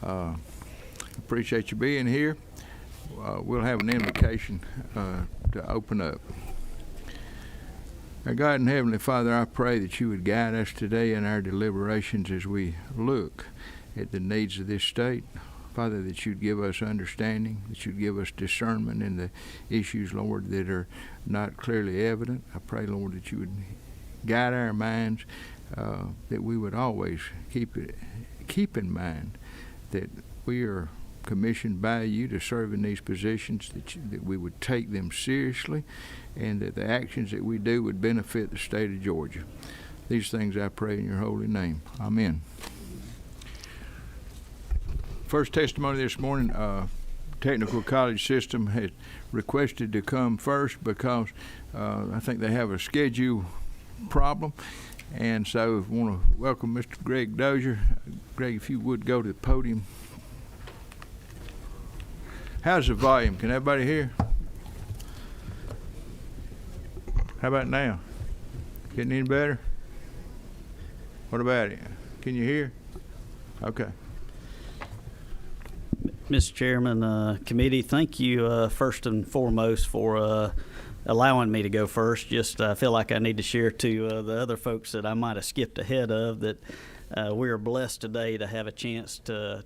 Appreciate you being here. We'll have an invocation to open up. Our God and Heavenly Father, I pray that you would guide us today in our deliberations as we look at the needs of this state. Father, that you'd give us understanding, that you'd give us discernment in the issues, Lord, that are not clearly evident. I pray, Lord, that you would guide our minds, that we would always keep in mind that we are commissioned by you to serve in these positions, that we would take them seriously, and that the actions that we do would benefit the state of Georgia. These things I pray in your holy name. Amen. First testimony this morning, Technical College System had requested to come first because I think they have a schedule problem. And so I want to welcome Mr. Greg Dozier. Greg, if you would go to the podium. How's the volume? Can everybody hear? How about now? Getting any better? What about it? Can you hear? Okay. Mr. Chairman, committee, thank you first and foremost for allowing me to go first. Just I feel like I need to share to the other folks that I might have skipped ahead of that we are blessed today to have a chance to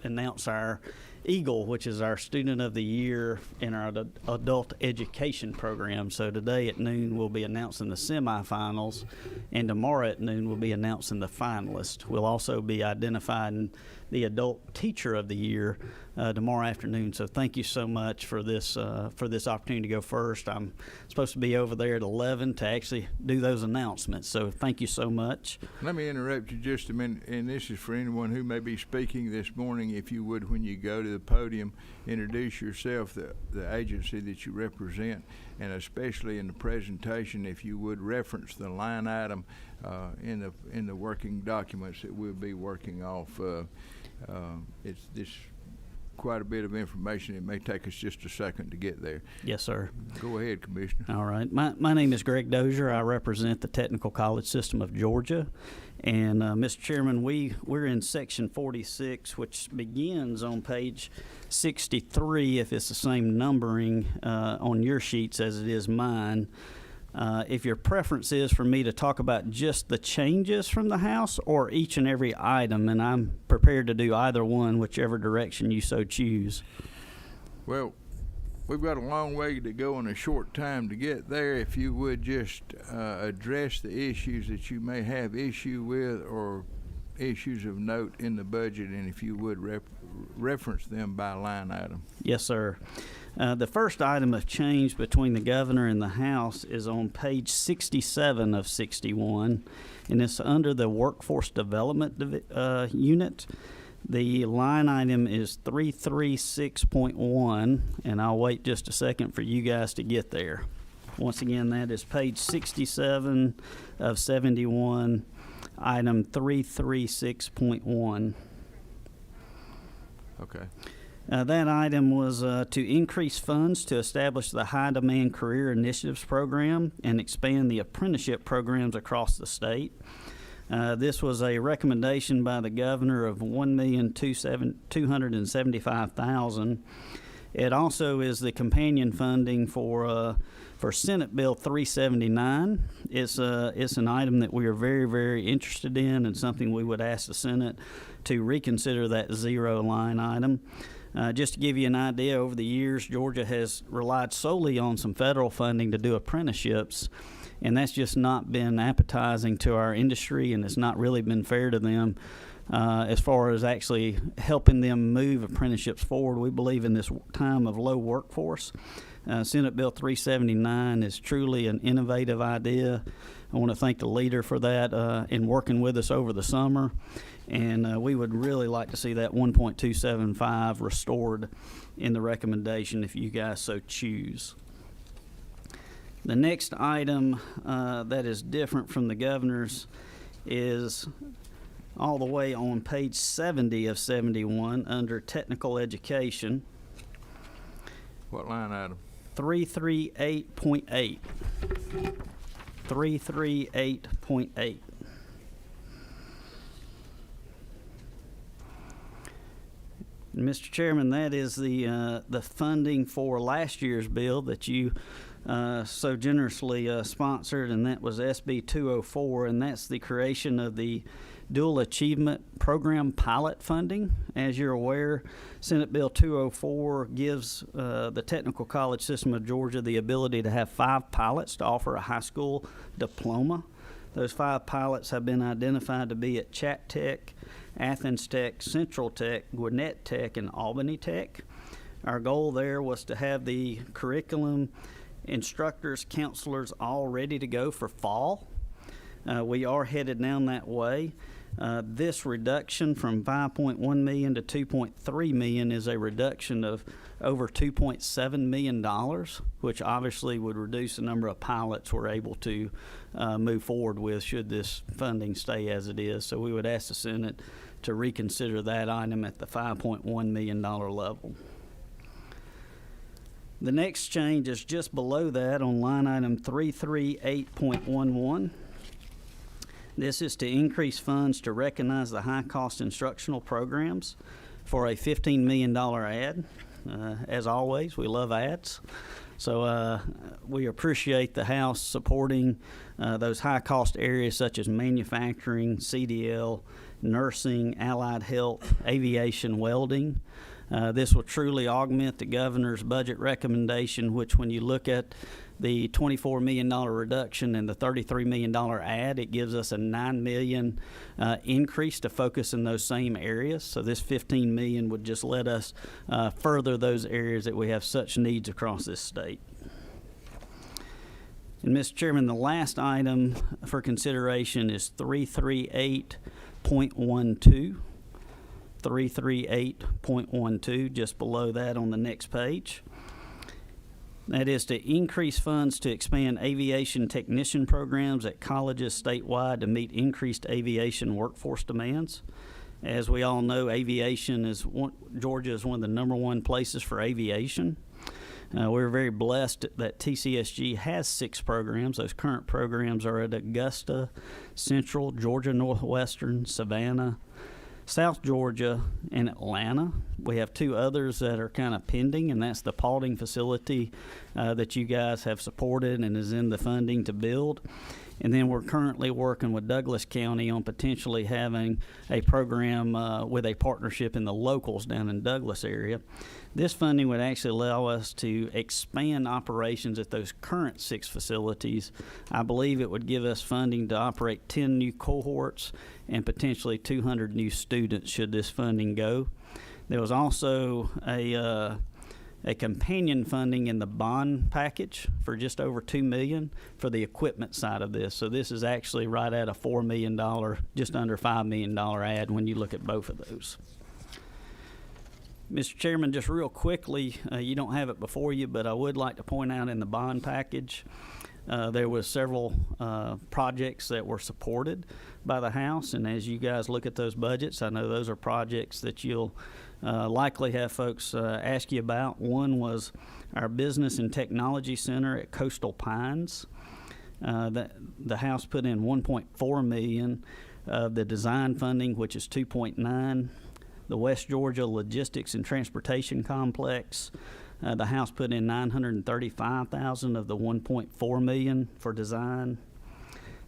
announce our Eagle, which is our Student of the Year in our adult education program. So today at noon we'll be announcing the semifinals, and tomorrow at noon we'll be announcing the finalists. We'll also be identifying the Adult Teacher of the Year tomorrow afternoon. So thank you so much for this opportunity to go first. I'm supposed to be over there at 11 to actually do those announcements. So thank you so much. Let me interrupt you just a minute, and this is for anyone who may be speaking this morning. If you would, when you go to the podium, introduce yourself, the agency that you represent, and especially in the presentation, if you would reference the line item in the working documents that we'll be working off. It's this quite a bit of information. It may take us just a second to get there. Yes, sir. Go ahead, Commissioner. All right. My name is Greg Dozier. I represent the Technical College System of Georgia. And, Mr. Chairman, we're in Section 46, which begins on page 63, if it's the same numbering on your sheets as it is mine. If your preference is for me to talk about just the changes from the House or each and every item, and I'm prepared to do either one, whichever direction you so choose. Well, we've got a long way to go and a short time to get there. If you would just address the issues that you may have issue with or issues of note in the budget, and if you would reference them by line item. Yes, sir. The first item of change between the governor and the House is on page 67 of 61, and it's under the Workforce Development Unit. The line item is 336.1, and I'll wait just a second for you guys to get there. Once again, that is page 67 of 71, item 336.1. Okay. That item was to increase funds to establish the High Demand Career Initiatives Program and expand the apprenticeship programs across the state. This was a recommendation by the governor of $1,275,000. It also is the companion funding for Senate Bill 379. It's an item that we are very, very interested in, and something we would ask the Senate to reconsider that zero line item. Just to give you an idea, over the years, Georgia has relied solely on some federal funding to do apprenticeships, and that's just not been appetizing to our industry, and it's not really been fair to them as far as actually helping them move apprenticeships forward. We believe in this time of low workforce. Senate Bill 379 is truly an innovative idea. I want to thank the leader for that in working with us over the summer. And we would really like to see that 1.275 restored in the recommendation if you guys so choose. The next item that is different from the governor's is all the way on page 70 of 71 under technical education. What line item? 338.8. 338.8. Mr. Chairman, that is the funding for last year's bill that you so generously sponsored, and that was SB 204, and that's the creation of the Dual Achievement Program pilot funding. As you're aware, Senate Bill 204 gives the technical college system of Georgia the ability to have 5 pilots to offer a high school diploma. Those 5 pilots have been identified to be at Chat Tech, Athens Tech, Central Tech, Gwinnett Tech, and Albany Tech. Our goal there was to have the curriculum, instructors, counselors all ready to go for fall. We are headed down that way. This reduction from $5.1 million to $2.3 million is a reduction of over $2.7 million, which obviously would reduce the number of pilots we're able to move forward with should this funding stay as it is. So we would ask the Senate to reconsider that item at the $5.1 million level. The next change is just below that on line item 338.11. This is to increase funds to recognize the high-cost instructional programs for a $15 million ad. As always, we love ads. So we appreciate the House supporting those high-cost areas such as manufacturing, CDL, nursing, allied health, aviation, welding. This will truly augment the governor's budget recommendation, which when you look at the $24 million reduction and the $33 million ad, it gives us a $9 million increase to focus in those same areas. So this $15 million would just let us further those areas that we have such needs across this state. And Mr. Chairman, the last item for consideration is 338.12. 338.12, just below that on the next page. That is to increase funds to expand aviation technician programs at colleges statewide to meet increased aviation workforce demands. As we all know, aviation is Georgia is one of the #1 places for aviation. We're very blessed that TCSG has 6 programs. Those current programs are at Augusta, Central, Georgia Northwestern, Savannah, South Georgia, and Atlanta. We have 2 others that are kind of pending, and that's the Paulding facility that you guys have supported and is in the funding to build. And then we're currently working with Douglas County on potentially having a program with a partnership in the locals down in Douglas area. This funding would actually allow us to expand operations at those current 6 facilities. I believe it would give us funding to operate 10 new cohorts and potentially 200 new students should this funding go. There was also a companion funding in the bond package for just over $2 million for the equipment side of this. So this is actually right at a $4 million, just under $5 million ad when you look at both of those. Mr. Chairman, just real quickly, you don't have it before you, but I would like to point out in the bond package, there was several projects that were supported by the House, and as you guys look at those budgets, I know those are projects that you'll likely have folks ask you about. One was our Business and Technology Center at Coastal Pines. That the House put in $1.4 million of the design funding, which is $2.9. The West Georgia Logistics and Transportation Complex, the House put in $935,000 of the $1.4 million for design.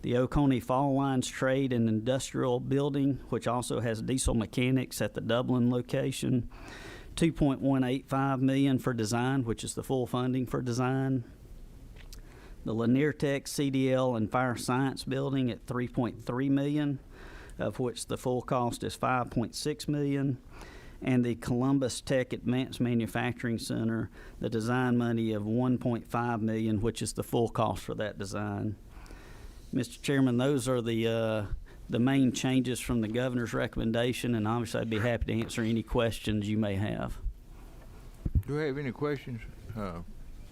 The Oconee Fall Lines Trade and Industrial Building, which also has diesel mechanics at the Dublin location, $2.185 million for design, which is the full funding for design. The Lanier Tech CDL and Fire Science Building at $3.3 million, of which the full cost is $5.6 million. And the Columbus Tech Advanced Manufacturing Center, the design money of $1.5 million, which is the full cost for that design. Mr. Chairman, those are the main changes from the governor's recommendation, and obviously I'd be happy to answer any questions you may have. Do we have any questions?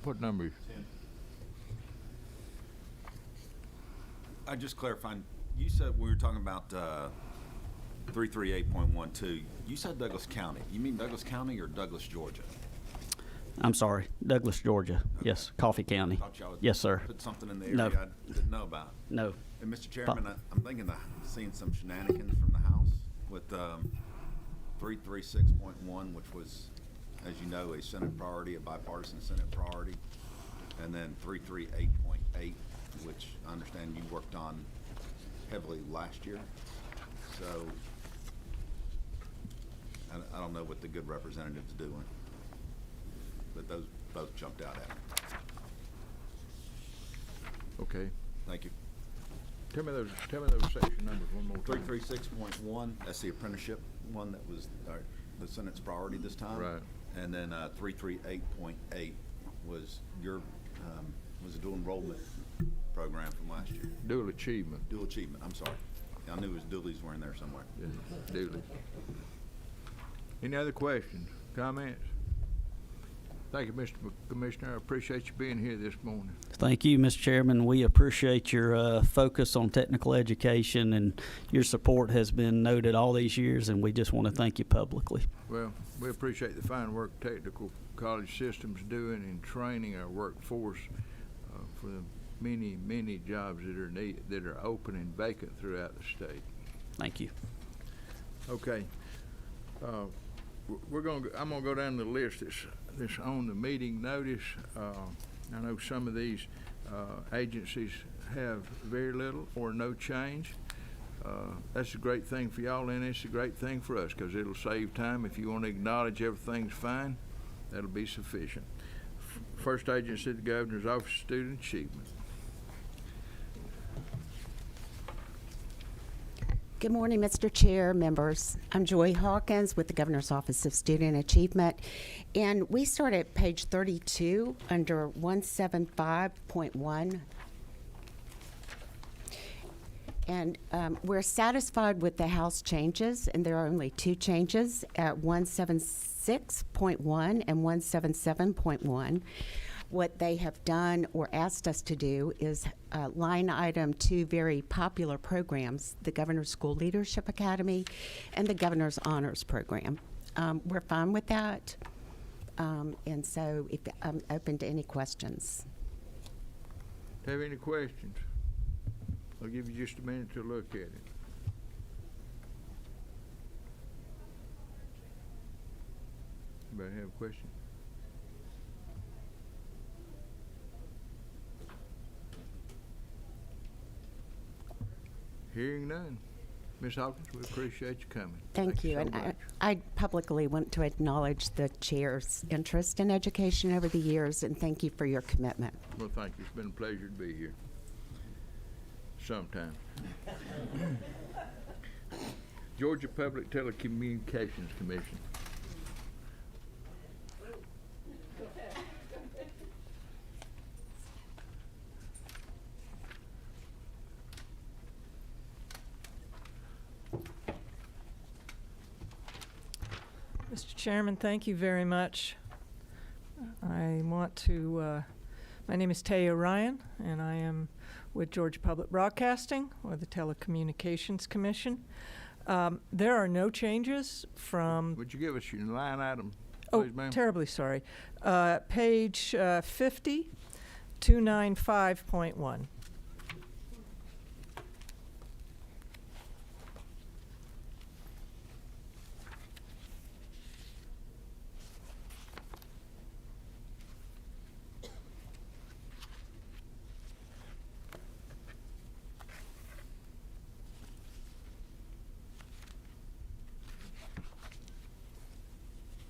What number? 10. I just clarifying. You said we were talking about 338.12. You said Douglas County. You mean Douglas County or Douglas, Georgia? I'm sorry, Douglas, Georgia. Okay. Yes, Coffee County. Thought y'all yes, sir. Put something in the area no. I didn't know about. No. And Mr. Chairman, I'm thinking of seeing some shenanigans from the House with 336.1, which was, as you know, a Senate priority, a bipartisan Senate priority. And then 338.8, which I understand you worked on heavily last year. So I don't know what the good representative's doing, but those both jumped out at me. Okay. Thank you. Tell me those section numbers one more time. 336.1, that's the apprenticeship one that was the Senate's priority this time. Right. And then 338.8 was your was a dual enrollment program from last year. Dual achievement. Dual achievement, I'm sorry. I knew it was dualies were in there somewhere. Yeah, duly. Any other questions, comments? Thank you, Mr. Commissioner. I appreciate you being here this morning. Thank you, Mr. Chairman. We appreciate your focus on technical education, and your support has been noted all these years, and we just want to thank you publicly. Well, we appreciate the fine work technical college systems doing in training our workforce for the many, many jobs that are open and vacant throughout the state. Thank you. Okay. I'm gonna go down the list that's on the meeting notice. I know some of these agencies have very little or no change. That's a great thing for y'all, and it's a great thing for us because it'll save time. If you want to acknowledge everything's fine, that'll be sufficient. First agency, the Governor's Office of Student Achievement. Good morning, Mr. Chair, members. I'm Joy Hawkins with the Governor's Office of Student Achievement, and we start at page 32 under 175.1. And we're satisfied with the House changes, and there are only two changes at 176.1 and 177.1. What they have done or asked us to do is line item two very popular programs, the Governor's School Leadership Academy and the Governor's Honors Program. We're fine with that, and so I'm open to any questions. Have any questions? I'll give you just a minute to look at it. Anybody have a question? Hearing none. Ms. Hawkins, we appreciate you coming. Thank you. so And much. I publicly want to acknowledge the chair's interest in education over the years, and thank you for your commitment. Well, thank you. It's been a pleasure to be here. Sometime. Georgia Public Telecommunications Commission. Mr. Chairman, thank you very much. I want to, my name is Taya Ryan, and I am with Georgia Public Broadcasting, or the Telecommunications Commission. There are no changes from... Would you give us your line item, Oh, please, ma'am? terribly sorry. Page 50, 295.1.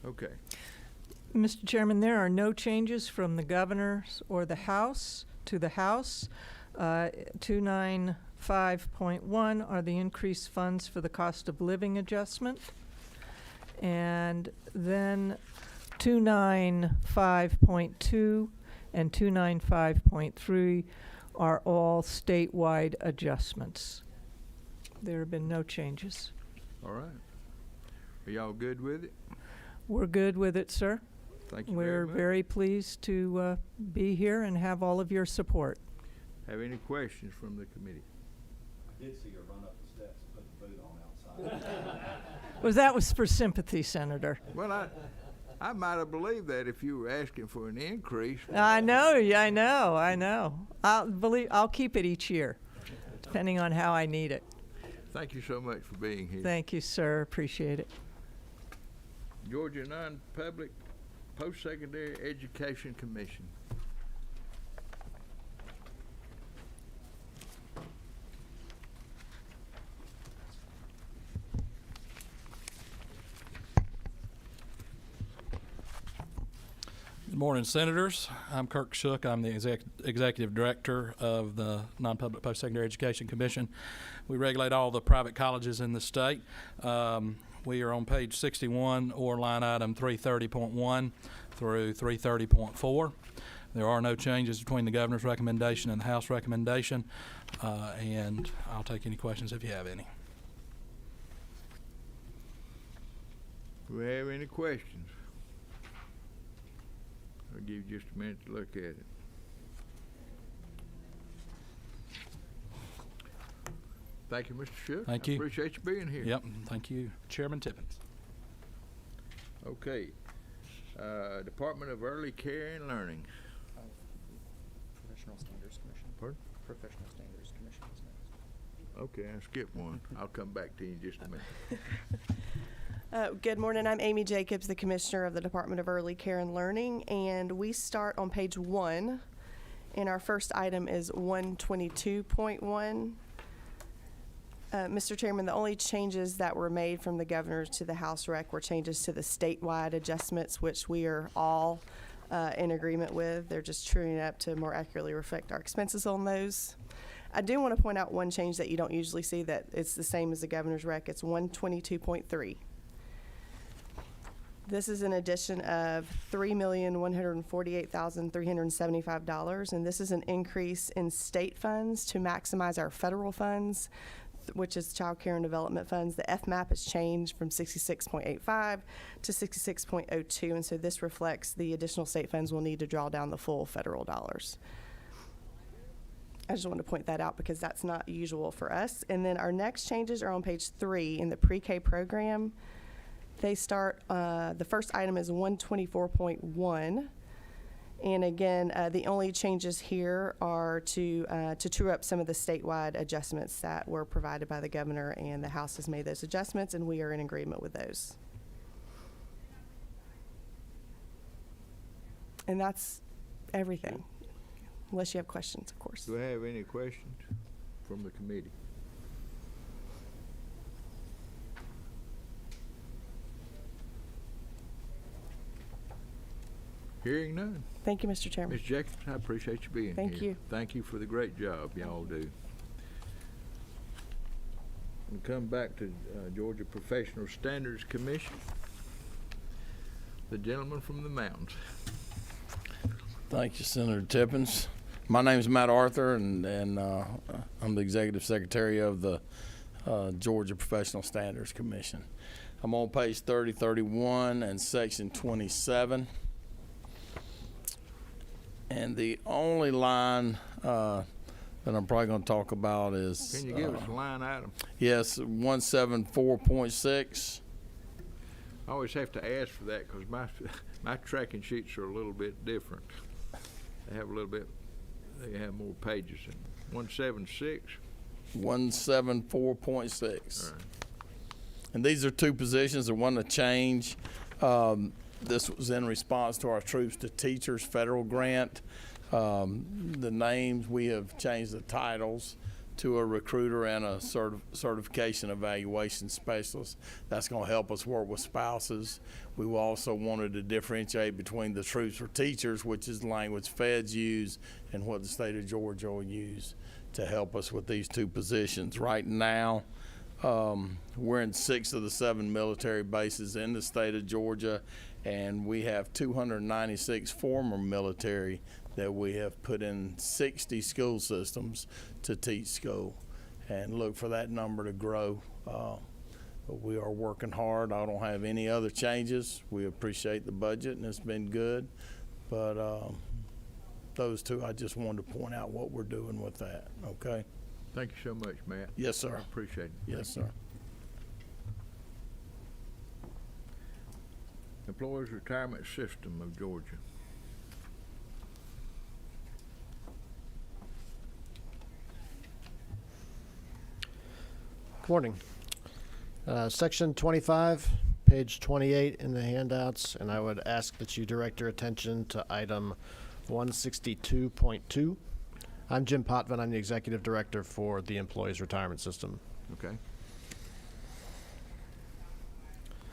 Okay. Mr. Chairman, there are no changes from the Governor's or the House to the House. 295.1 are the increased funds for the cost of living adjustment. And then 295.2 and 295.3 are all statewide adjustments. There have been no changes. All right. Are y'all good with it? We're good with it, sir. Thank you We're very much. very pleased to be here and have all of your support. Have any questions from the committee? I did see her run up the steps and put the boot on outside. That was for sympathy, Senator. Well, I might have believed that if you were asking for an increase. I know. I'll keep it each year, depending on how I need it. Thank you so much for being here. Thank you, sir. Appreciate it. Georgia Non-Public Post-Secondary Education Commission. Good morning, Senators. I'm Kirk Shook. I'm the Executive Director of the Non-Public Post-Secondary Education Commission. We regulate all the private colleges in the state. We are on page 61, or line item 330.1 through 330.4. There are no changes between the Governor's recommendation and the House recommendation, and I'll take any questions if you have any. Do we have any questions? I'll give you just a minute to look at it. Thank you, Mr. Shook. Thank I you. appreciate you being here. Yep, thank you, Chairman Tippins. Okay. Department of Early Care and Learning. Professional Standards Commission. Pardon? Professional Standards Commission is next. Okay, I skipped one. I'll come back to you in just a minute. Good morning. I'm Amy Jacobs, the Commissioner of the Department of Early Care and Learning, and we start on page 1, and our first item is 122.1. Mr. Chairman, the only changes that were made from the Governor to the House Rec were changes to the statewide adjustments, which we are all in agreement with. They're just truing up to more accurately reflect our expenses on those. I do want to point out one change that you don't usually see, that it's the same as the Governor's Rec. It's 122.3. This is an addition of $3,148,375, and this is an increase in state funds to maximize our federal funds, which is Child Care and Development Funds. The FMAP has changed from 66.85 to 66.02, and so this reflects the additional state funds we'll need to draw down the full federal dollars. I just wanted to point that out because that's not usual for us. And then our next changes are on page 3 in the pre-K program. They start, the first item is 124.1. And again, the only changes here are to true up some of the statewide adjustments that were provided by the Governor, and the House has made those adjustments, and we are in agreement with those. And that's everything, unless you have questions, of course. Do I have any questions from the committee? Hearing none. Thank you, Mr. Chairman. Ms. Jacobs, I appreciate you being here. Thank you. Thank you for the great job y'all do. We'll come back to Georgia Professional Standards Commission. The gentleman from the mountains. Thank you, Senator Tippins. My name is Matt Arthur, and I'm the Executive Secretary of the Georgia Professional Standards Commission. I'm on page 3031 and section 27. And the only line that I'm probably going to talk about is... Can you give us a line item? Yes, 174.6. I always have to ask for that because my tracking sheets are a little bit different. They have more pages. 176? 174.6. All right. And these are two positions that want to change. This was in response to our Troops to Teachers federal grant. The names, we have changed the titles to a recruiter and a certification evaluation specialist. That's going to help us work with spouses. We also wanted to differentiate between the Troops for Teachers, which is the language feds use, and what the state of Georgia will use to help us with these two positions. Right now, we're in 6 of the 7 military bases in the state of Georgia, and we have 296 former military that we have put in 60 school systems to teach school, and look for that number to grow. But we are working hard. I don't have any other changes. We appreciate the budget, and it's been good. But those two, I just wanted to point out what we're doing with that, okay? Thank you so much, Matt. Yes, sir. I appreciate it. Yes, sir. Employees Retirement System of Georgia. Good morning. Section 25, page page 28 in the handouts, and I would ask that you direct your attention to item 162.2. I'm Jim Potvin. I'm the Executive Director for the Employees Retirement System. Okay.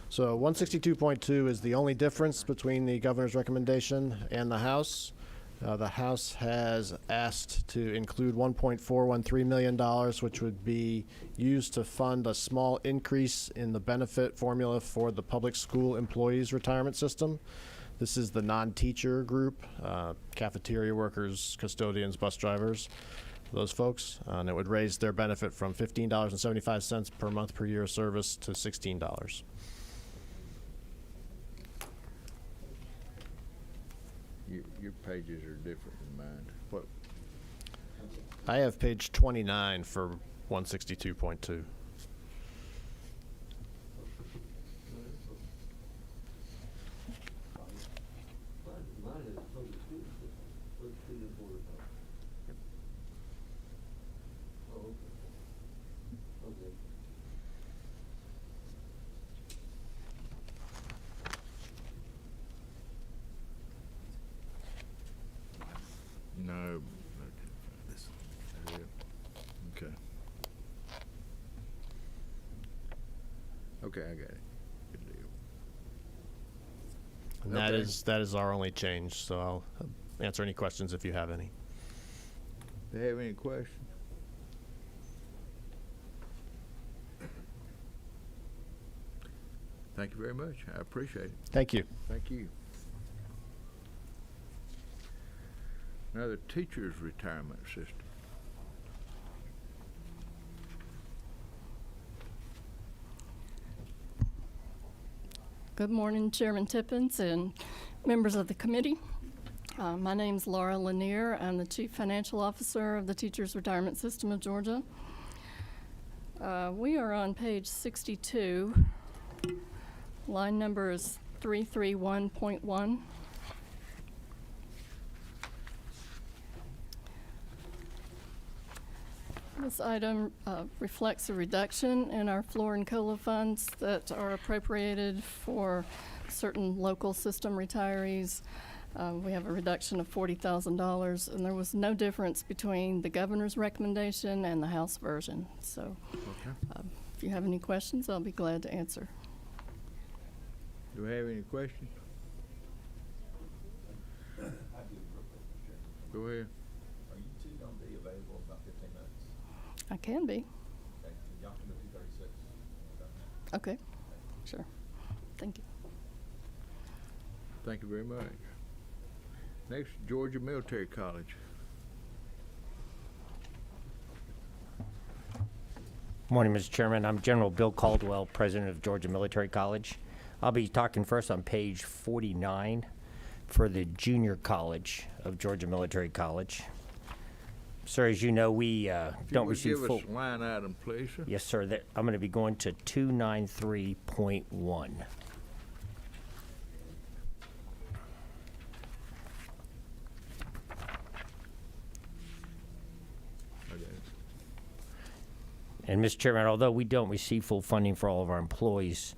So 162.2 is the only difference between the governor's recommendation and the House. The House has asked to include $1.413 million, which would be used to fund a small increase in the benefit formula for the public school employees retirement system. This is the non-teacher group, cafeteria workers, custodians, bus drivers, those folks. And it would raise their benefit from $15.75 per month per year of service to $16. Your pages are different than mine. What? I have page 29 for 162.2. No. This. Okay. Okay, I got it. Good deal. And Okay. that is our only change, so I'll answer any questions if you have any. Do you have any questions? Thank you very much. I appreciate it. Thank you. Thank you. Now, the teacher's retirement system. Good morning, Chairman Tippins and members of the committee. My name's Laura Lanier. I'm the Chief Financial Officer of the Teachers Retirement System of Georgia. We are on page 62. Line number is 331.1. This item reflects a reduction in our floor and COLA funds that are appropriated for certain local system retirees. We have a reduction of $40,000, and there was no difference between the governor's recommendation and the House version. So if you have any questions, I'll be glad to answer. Do we have any questions? Go ahead. Are you two going to be available in about 15 minutes? I can be. Okay, y'all can do 2:36. Okay, sure. Thank you. Thank you very much. Next, Georgia Military College. Morning, Mr. Chairman. I'm General Bill Caldwell, President of Georgia Military College. I'll be talking first on page 49 for the Junior College of Georgia Military College. Sir, as you know, we don't receive full... Give us line item, please, sir. Yes, sir. I'm going to be going to 293.1. And, Mr. Chairman, although we don't receive full funding for all of our employees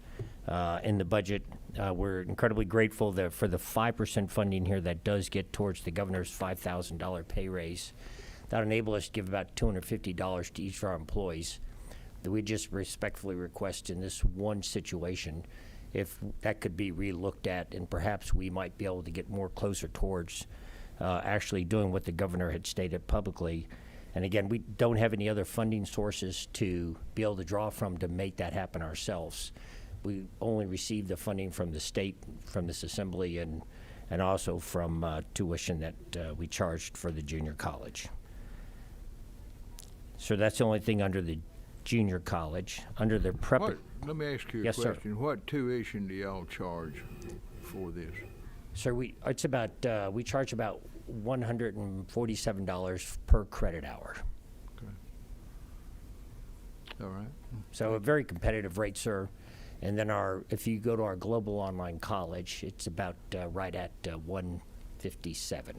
in the budget, we're incredibly grateful for the 5% funding here that does get towards the governor's $5,000 pay raise. That enables us to give about $250 to each of our employees. That we just respectfully request in this one situation, if that could be re-looked at, and perhaps we might be able to get more closer towards actually doing what the governor had stated publicly. And again, we don't have any other funding sources to be able to draw from to make that happen ourselves. We only receive the funding from the state, from this assembly, and also from tuition that we charged for the junior college. So that's the only thing under the junior college. Under the prep. Let me ask you a Yes, question. sir. What tuition do y'all charge for this? Sir, we charge about $147 per credit hour. Okay. All right. So a very competitive rate, sir. And then if you go to our global online college, it's about right at 157.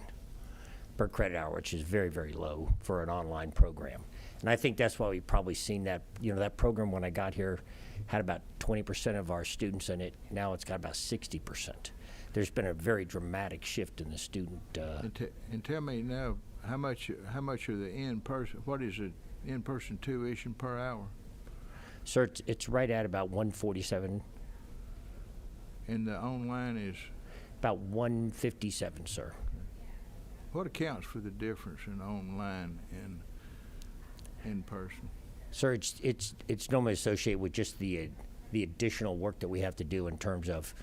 per credit hour, which is very, very low for an online program. And I think that's why we've probably seen that, that program when I got here had about 20% of our students in it. Now it's got about 60%. There's been a very dramatic shift in the student. And tell me now, how much are the in-person, what is the in-person tuition per hour? Sir, it's right at about 147, And the online is? about 157, sir. What accounts for the difference in online and in-person? Sir, it's normally associated with just the additional work that we have to do in terms of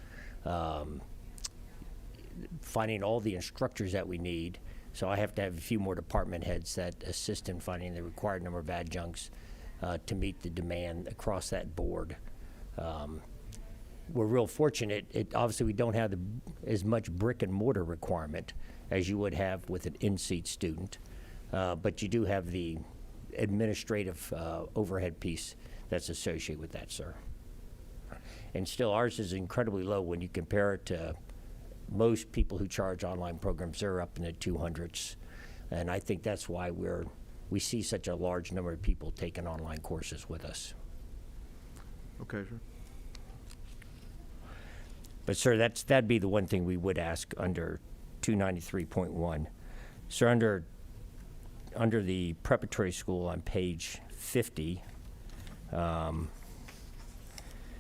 finding all the instructors that we need. So I have to have a few more department heads that assist in finding the required number of adjuncts to meet the demand across that board. We're real fortunate. Obviously, we don't have as much brick and mortar requirement as you would have with an in-seat student, but you do have the administrative overhead piece that's associated with that, sir. And still, ours is incredibly low when you compare it to most people who charge online programs. They're up in the 200s, and I think that's why we see such a large number of people taking online courses with us. Okay, sir. But sir, that'd be the one thing we would ask under 293.1. Sir, under the preparatory school on page 50,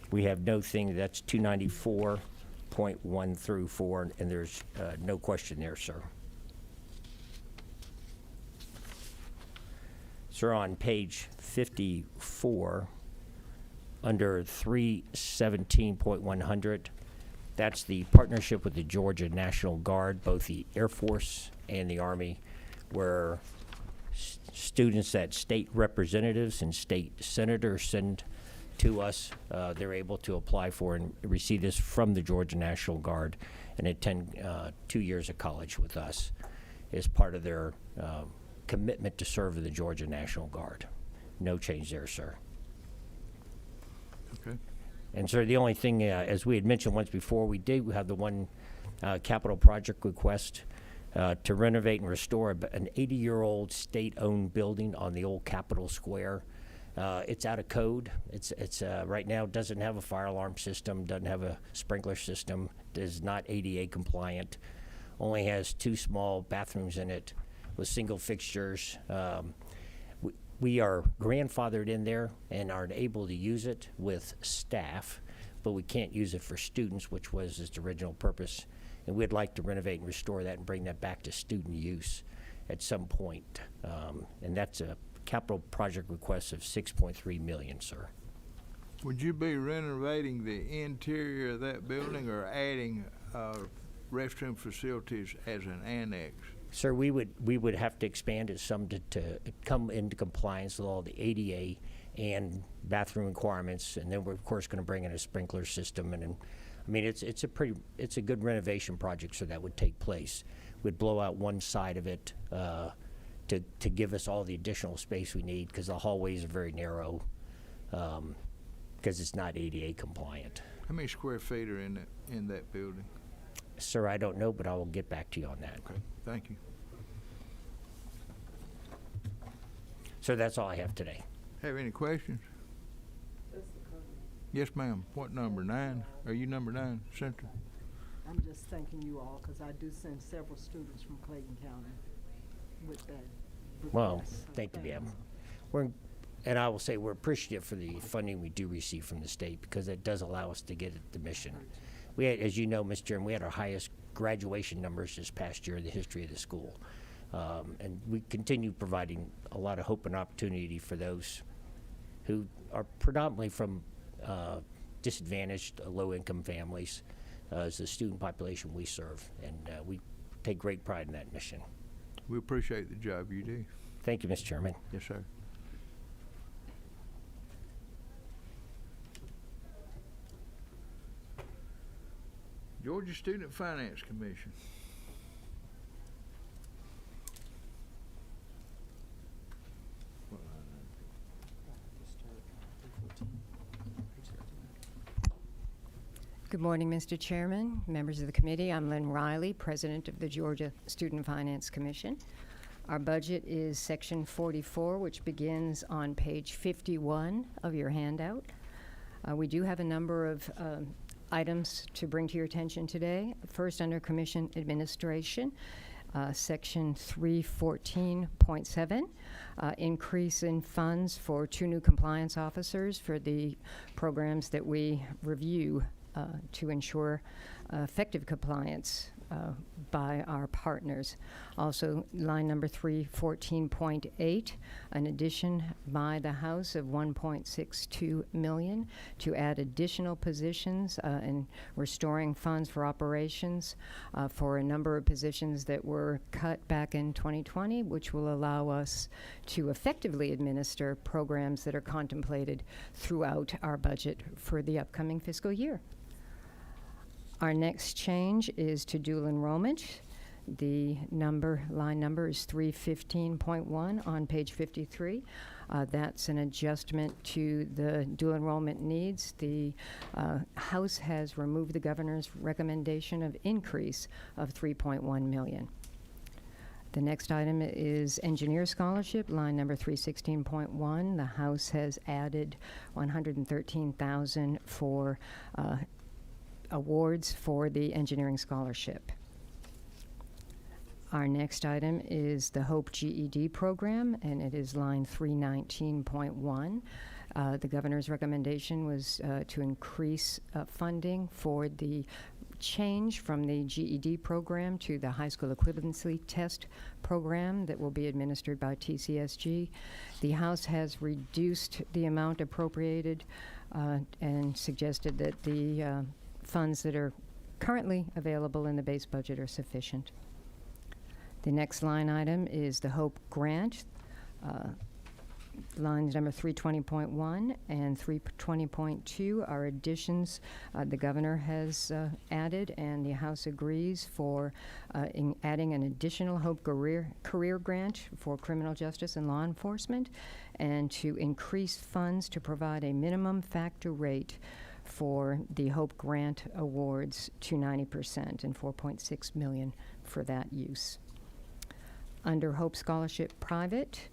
we have no thing. That's 294.1 through 4, and there's no question there, sir. Sir, on page 54, under 317.100, that's the partnership with the Georgia National Guard, both the Air Force and the Army, where students that state representatives and state senators send to us, they're able to apply for and receive this from the Georgia National Guard and attend 2 years of college with us as part of their commitment to serve in the Georgia National Guard. No change there, sir. Okay. And sir, the only thing, as we had mentioned once before, we have the one capital project request to renovate and restore an 80-year-old state-owned building on the old Capitol Square. It's out of code. It's right now doesn't have a fire alarm system, doesn't have a sprinkler system, is not ADA compliant, only has 2 small bathrooms in it with single fixtures. We are grandfathered in there and are able to use it with staff, but we can't use it for students, which was its original purpose. And we'd like to renovate and restore that and bring that back to student use at some point. And that's a capital project request of $6.3 million, sir. Would you be renovating the interior of that building or adding restroom facilities as an annex? Sir, we would have to expand it some to come into compliance with all the ADA and bathroom requirements, and then we're of course going to bring in a sprinkler system. And I mean, it's a good renovation project, so that would take place. We'd blow out one side of it to give us all the additional space we need, because the hallways are very narrow, because it's not ADA compliant. How many square feet are in that building? Sir, I don't know, but I will get back to you on that. Okay, thank you. So that's all I have today. Have any questions? Yes, ma'am. What number? 9? Are you number 9, Central? I'm just thanking you all because I do send several students from Clayton County with that request. Well, So thank you, ma'am. you. And I will say we're appreciative for the funding we do receive from the state, because it does allow us to get at the mission. We had, as you know, Mr. Chairman, we had our highest graduation numbers this past year in the history of the school. And we continue providing a lot of hope and opportunity for those who are predominantly from disadvantaged, low-income families as the student population we serve. And we take great pride in that mission. We appreciate the job you do. Thank you, Mr. Chairman. Yes, sir. Georgia Student Finance Commission. Good morning, Mr. Chairman, members of the committee. I'm Lynn Riley, President of the Georgia Student Finance Commission. Our budget is Section 44, which begins on page 51 of your handout. We do have a number of items to bring to your attention today. First, under Commission Administration, Section 314.7, increase in funds for 2 new compliance officers for the programs that we review to ensure effective compliance by our partners. Also, line number 314.8, an addition by the House of $1.62 million to add additional positions in restoring funds for operations for a number of positions that were cut back in 2020, which will allow us to effectively administer programs that are contemplated throughout our budget for the upcoming fiscal year. Our next change is to dual enrollment. The line number is 315.1 on page 53. That's an adjustment to the dual enrollment needs. The House has removed the governor's recommendation of increase of $3.1 million. The next item is engineer scholarship, line number 316.1. The House has added $113,000 for awards for the engineering scholarship. Our next item is the Hope GED program, and it is line 319.1. The governor's recommendation was to increase funding for the change from the GED program to the high school equivalency test program that will be administered by TCSG. The House has reduced the amount appropriated and suggested that the funds that are currently available in the base budget are sufficient. The next line item is the Hope Grant. Lines number 320.1 and 320.2 are additions the governor has added, and the House agrees for adding an additional Hope Career Grant for criminal justice and law enforcement, and to increase funds to provide a minimum factor rate for the Hope Grant awards to 90% and $4.6 million for that use. Under Hope Scholarship Private,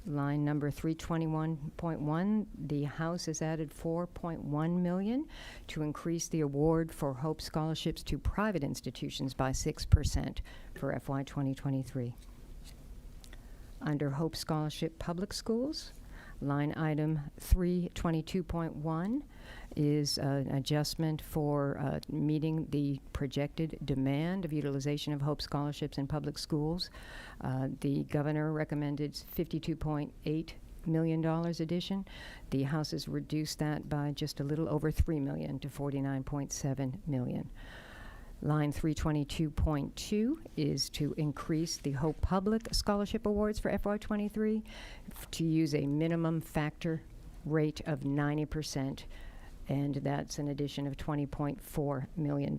line number 321.1, the House has added $4.1 million to increase the award for Hope scholarships to private institutions by 6% for FY 2023. Under Hope Scholarship Public Schools, line item 322.1 is an adjustment for meeting the projected demand of utilization of Hope scholarships in public schools. The governor recommended $52.8 million addition. The House has reduced that by just a little over $3 million to $49.7 million. Line 322.2 is to increase the Hope Public Scholarship Awards for FY23 to use a minimum factor rate of 90%, and that's an addition of $20.4 million.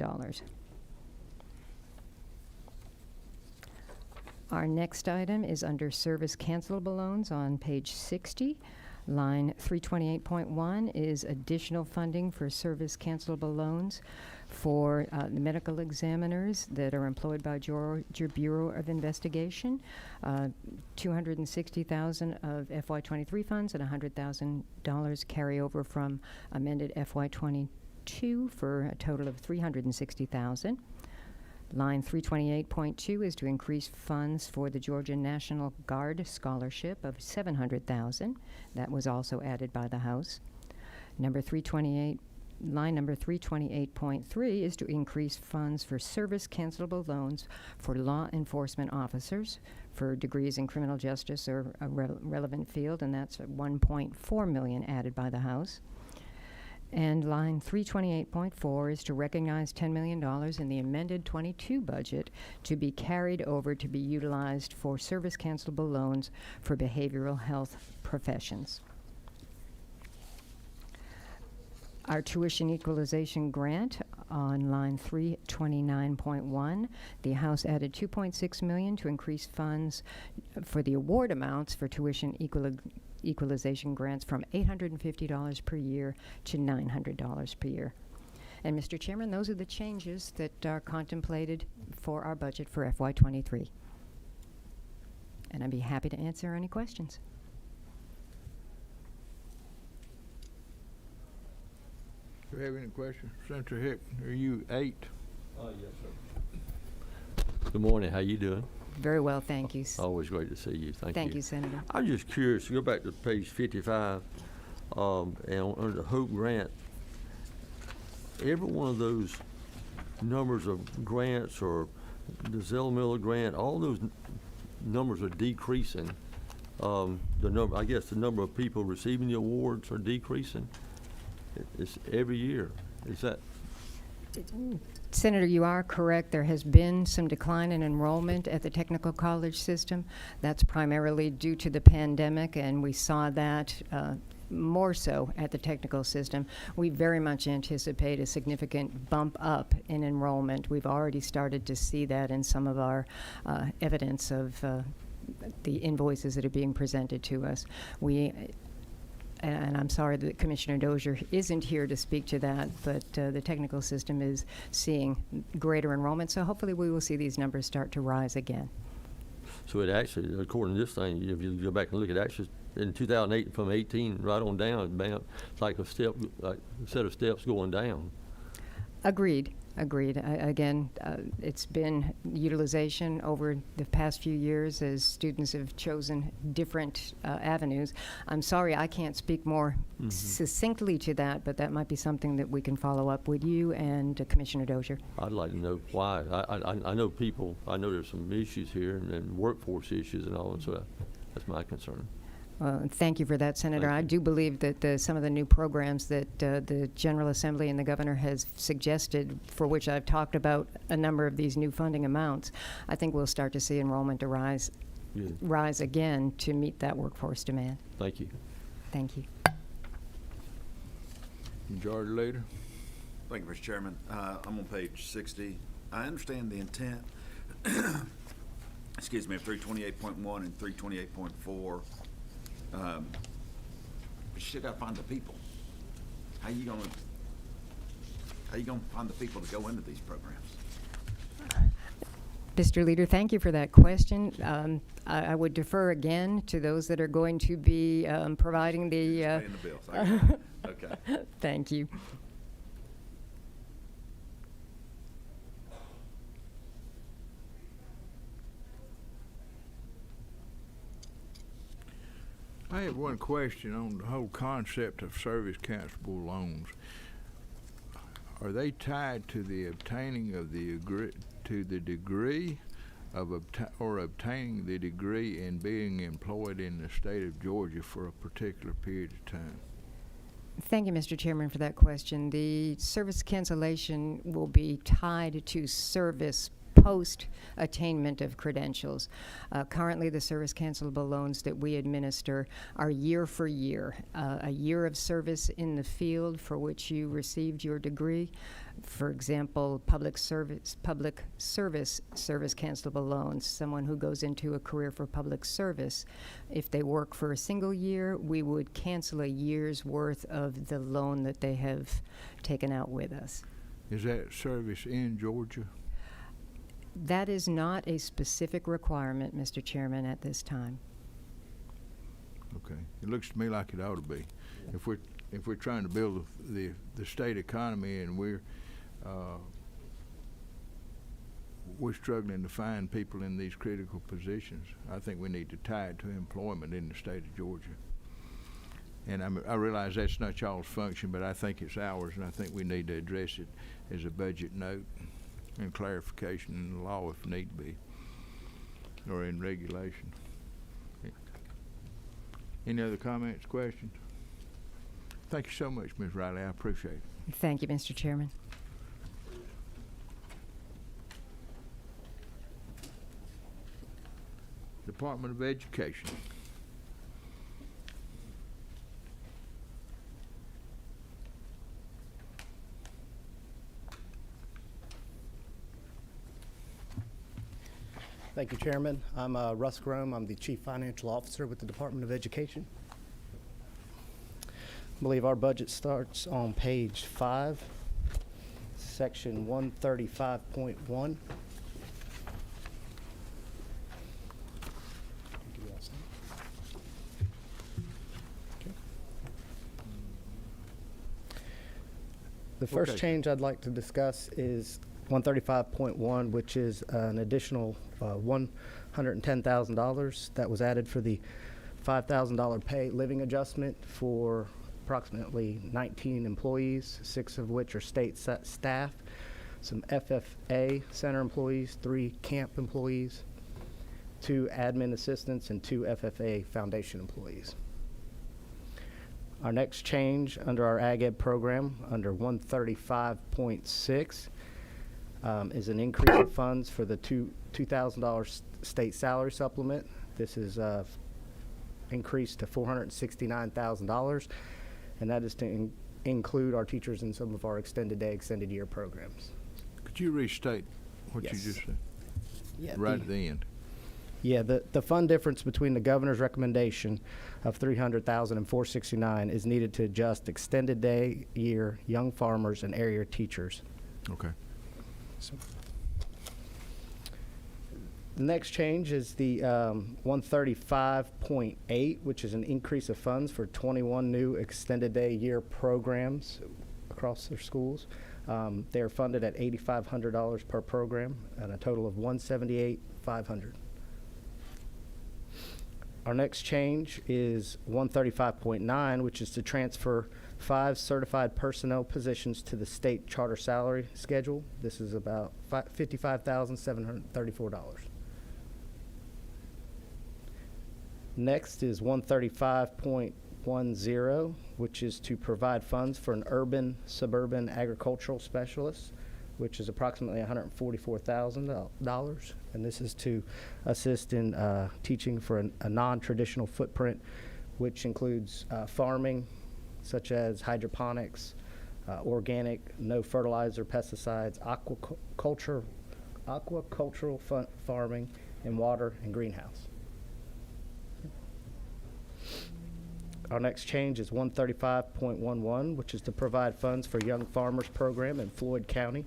Our next item is under service cancelable loans on page 60. Line 328.1 is additional funding for service cancelable loans for the medical examiners that are employed by Georgia Bureau of Investigation. $260,000 of FY23 funds and $100,000 carry over from amended FY22 for a total of $360,000. Line 328.2 is to increase funds for the Georgia National Guard Scholarship of $700,000. That was also added by the House. Line number 328.3 is to increase funds for service cancelable loans for law enforcement officers for degrees in criminal justice or a relevant field, and that's $1.4 million added by the House. And line 328.4 is to recognize $10 million in the amended 22 budget to be carried over to be utilized for service cancelable loans for behavioral health professions. Our tuition equalization grant on line 329.1, the House added $2.6 million to increase funds for the award amounts for tuition equalization grants from $850 per year to $900 per year. And Mr. Chairman, those are the changes that are contemplated for our budget for FY23. And I'd be happy to answer any questions. Do you have any questions? Senator Hick, are you 8? Yes, sir. Good morning. How you doing? Very well, thank you. Always great to see you. Thank you. Thank you, Senator. I'm just curious. Go back to page 55, and under the Hope Grant. Every one of those numbers of grants, or the Zell Miller grant, all those numbers are decreasing. The number, I guess, the number of people receiving the awards are decreasing. It's every year. Is that? Senator, you are correct. There has been some decline in enrollment at the technical college system. That's primarily due to the pandemic, and we saw that more so at the technical system. We very much anticipate a significant bump up in enrollment. We've already started to see that in some of our evidence of the invoices that are being presented to us. And I'm sorry that Commissioner Dozier isn't here to speak to that, but the technical system is seeing greater enrollment, so hopefully we will see these numbers start to rise again. So it actually, according to this thing, if you go back and look at it, actually in 2008 from 18 right on down, it's like a step, like a set of steps going down. Agreed. Again, it's been utilization over the past few years as students have chosen different avenues. I'm sorry I can't speak more succinctly to that, but that might be something that we can follow up with you and Commissioner Dozier. I'd like to know why. I know people, I know there's some issues here and workforce issues and all, and so that's my concern. Thank you for that, Senator. I do believe that some of the new programs that the General Assembly and the Governor has suggested, for which I've talked about a number of these new funding amounts, I think we'll start to see enrollment rise again to meet that workforce demand. Thank you. Thank you. Majority Leader. Thank you, Mr. Chairman. I'm on page 60. I understand the intent, excuse me, of 328.1 and 328.4. But you still got to find the people. How you gonna find the people to go into these programs? Mr. Leader, thank you for that question. I would defer again to those that are going to be providing the. Paying the bills. Okay. Thank you. I have one question on the whole concept of service constable loans. Are they tied to the obtaining of the degree of obtaining the degree and being employed in the state of Georgia for a particular period of time? Thank you, Mr. Chairman, for that question. The service cancellation will be tied to service post-attainment of credentials. Currently, the service cancelable loans that we administer are year for year. A year of service in the field for which you received your degree. For example, public service cancelable loans. Someone who goes into a career for public service, if they work for a single year, we would cancel a year's worth of the loan that they have taken out with us. Is that service in Georgia? That is not a specific requirement, Mr. Chairman, at this time. Okay. It looks to me like it ought to be. If we're trying to build the state economy and we're struggling to find people in these critical positions, I think we need to tie it to employment in the state of Georgia. And I realize that's not y'all's function, but I think it's ours, and I think we need to address it as a budget note and clarification in the law if need be, or in regulation. Any other comments, questions? Thank you so much, Ms. Riley. I appreciate it. Thank you, Mr. Chairman. Department of Education. Thank you, Chairman. I'm Russ Grome. I'm the Chief Financial Officer with the Department of Education. I believe our budget starts on page 5. section 135.1. The first Okay. change I'd like to discuss is 135.1, which is an additional $110,000 that was added for the $5,000 pay living adjustment for approximately 19 employees, 6 of which are state staff, some FFA center employees, 3 camp employees, 2 admin assistants, and 2 FFA foundation employees. Our next change under our Ag Ed program, under 135.6, is an increase of funds for the $2,000 state salary supplement. This is increased to $469,000, and that is to include our teachers in some of our extended day, extended year programs. Could you restate what Yes. you just said? Yeah, Right at the end. Yeah, the fund difference between the governor's recommendation of $300,000 and $469 is needed to adjust extended day, year, young farmers, and area teachers. Okay. The next change is the 135.8, which is an increase of funds for 21 new extended day year programs across their schools. They are funded at $8,500 per program, and a total of $178,500. Our next change is 135.9, which is to transfer 5 certified personnel positions to the state charter salary schedule. This is about $55,734. Next is 135.10, which is to provide funds for an urban suburban agricultural specialist, which is approximately $144,000. And this is to assist in teaching for a non-traditional footprint, which includes farming, such as hydroponics, organic, no fertilizer, pesticides, aquacultural farming, and water and greenhouse. Our next change is 135.11, which is to provide funds for Young Farmers Program in Floyd County,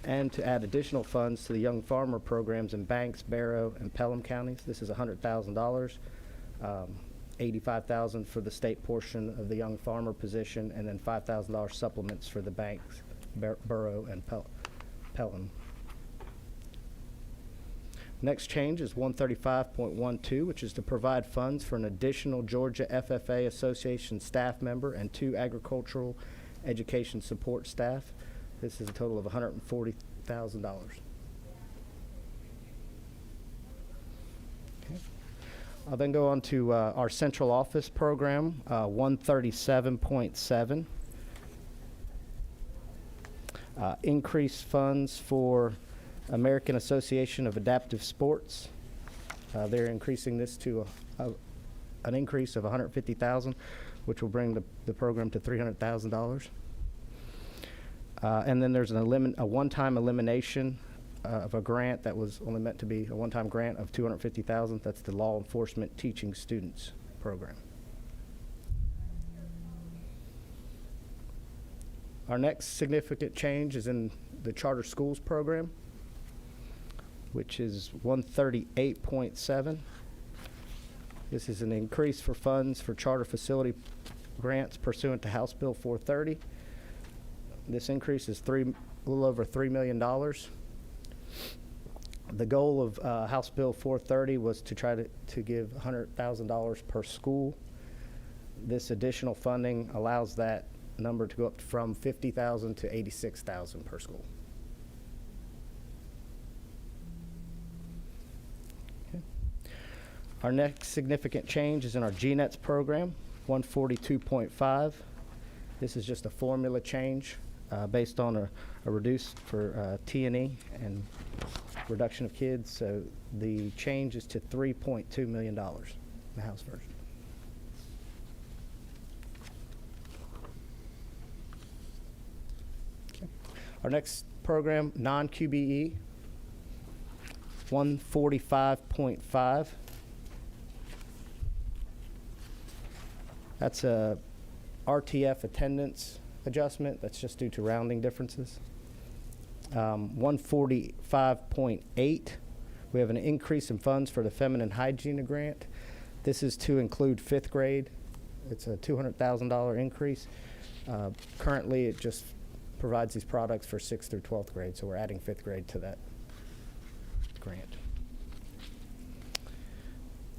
and to add additional funds to the Young Farmer programs in Banks, Barrow, and Pelham counties. This is $100,000, $85,000 for the state portion of the Young Farmer position, and then $5,000 supplements for the Banks, Barrow, and Pelham. Next change is 135.12, which is to provide funds for an additional Georgia FFA Association staff member and 2 agricultural education support staff. This is a total of $140,000. Okay. I'll then go on to our central office program, 137.7. Increased funds for American Association of Adaptive Sports. They're increasing this to an increase of $150,000, which will bring the program to $300,000. And then there's a one-time elimination of a grant that was only meant to be a one-time grant of $250,000. That's the Law Enforcement Teaching Students program. Our next significant change is in the charter schools program, which is 138.7. This is an increase for funds for charter facility grants pursuant to House Bill 430. This increase is a little over $3 million. The goal of House Bill 430 was to try to give $100,000 per school. This additional funding allows that number to go up from $50,000 to $86,000 per school. Okay. Our next significant change is in our GNETS program, 142.5. This is just a formula change based on a reduce for T&E and reduction of kids. So the change is to $3.2 million, the House version. Okay. Our next program, non-QBE, 145.5. That's a Rtf Attendance Adjustment. That's just due to rounding differences. 145.8, we have an increase in funds for the Feminine Hygiene grant. This is to include 5th grade. It's a $200,000 increase. Currently, it just provides these products for 6th through 12th grade, so we're adding 5th grade to that grant.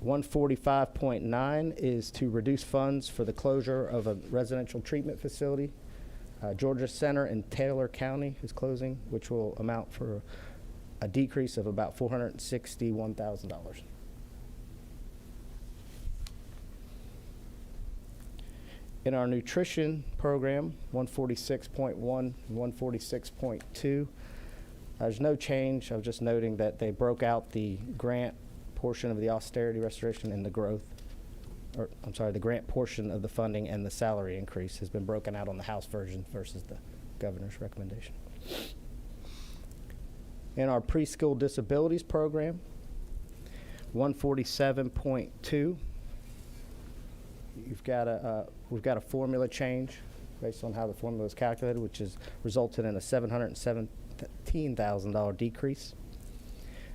145.9 is to reduce funds for the closure of a residential treatment facility. Georgia Center in Taylor County is closing, which will amount for a decrease of about $461,000. In our nutrition program, 146.1 and 146.2, there's no change. I was just noting that they broke out the grant portion of the austerity restoration and the growth, or I'm sorry, the grant portion of the funding and the salary increase has been broken out on the House version versus the governor's recommendation. In our preschool disabilities program, 147.2, we've got a formula change based on how the formula is calculated, which has resulted in a $717,000 decrease.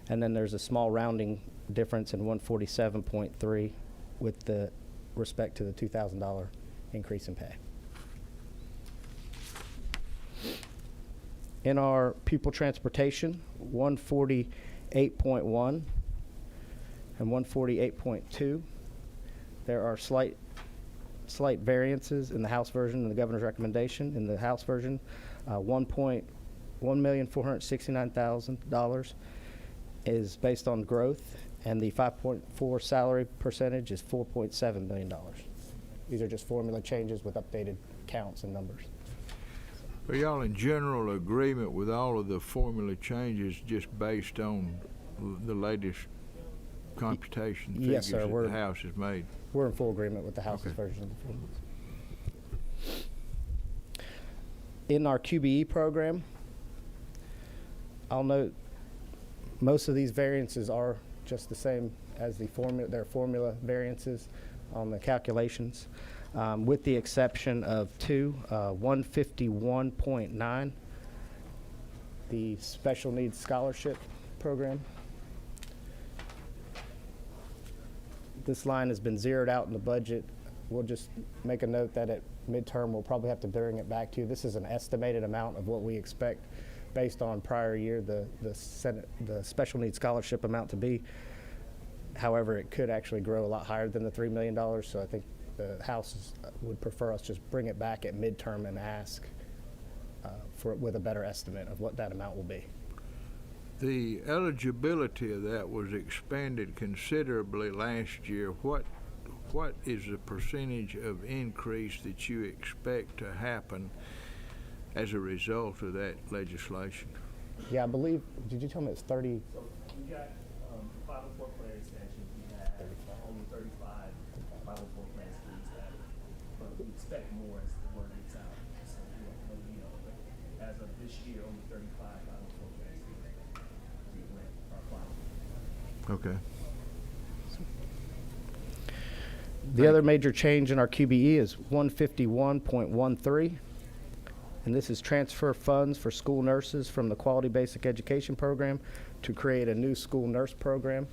And then there's a small rounding difference in 147.3 with the respect to the $2,000 increase in pay. In our pupil transportation, 148.1 and 148.2, there are slight variances in the House version and the governor's recommendation. In the House version, $1,469,000 is based on growth, and the 5.4 salary percentage is $4.7 million. These are just formula changes with updated counts and numbers. Are y'all in general agreement with all of the formula changes just based on the latest computation Yes, figures sir. that the House has made? We're in full agreement with the House's version of the formulas. In our QBE program, I'll note most of these variances are just the same as the formula, their formula variances on the calculations, with the exception of 151.9, the special needs scholarship program. This line has been zeroed out in the budget. We'll just make a note that at midterm we'll probably have to bring it back to you. This is an estimated amount of what we expect based on prior year the special needs scholarship amount to be. However, it could actually grow a lot higher than the $3 million, so I think the House would prefer us just bring it back at midterm and ask with a better estimate of what that amount will be. The eligibility of that was expanded considerably last year. What is the percentage of increase that you expect to happen as a result of that legislation? Yeah, I believe, did you tell me it's 30? So we got 504 plan extensions. We have only 35 504 plan schools that, but we expect more as the word gets out. So, but as of this year, only 35 504 plan schools we grant our final. Okay. The other major change in our QBE is 151.13, and this is transfer funds for school nurses from the Quality Basic Education Program to create a new school nurse program.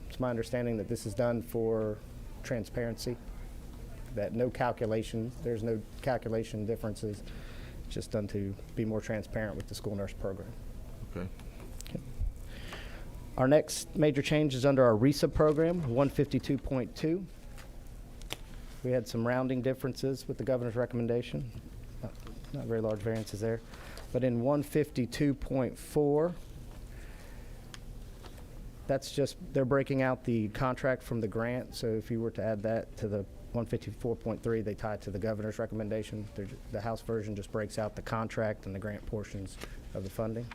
It's my understanding that this is done for transparency, that there's no calculation differences. It's just done to be more transparent with the school nurse program. Okay. Our next major change is under our RESA program, 152.2. We had some rounding differences with the governor's recommendation. Not very large variances there. But in 152.4, that's just, they're breaking out the contract from the grant. So if you were to add that to the 154.3, they tie it to the governor's recommendation. The House version just breaks out the contract and the grant portions of the funding.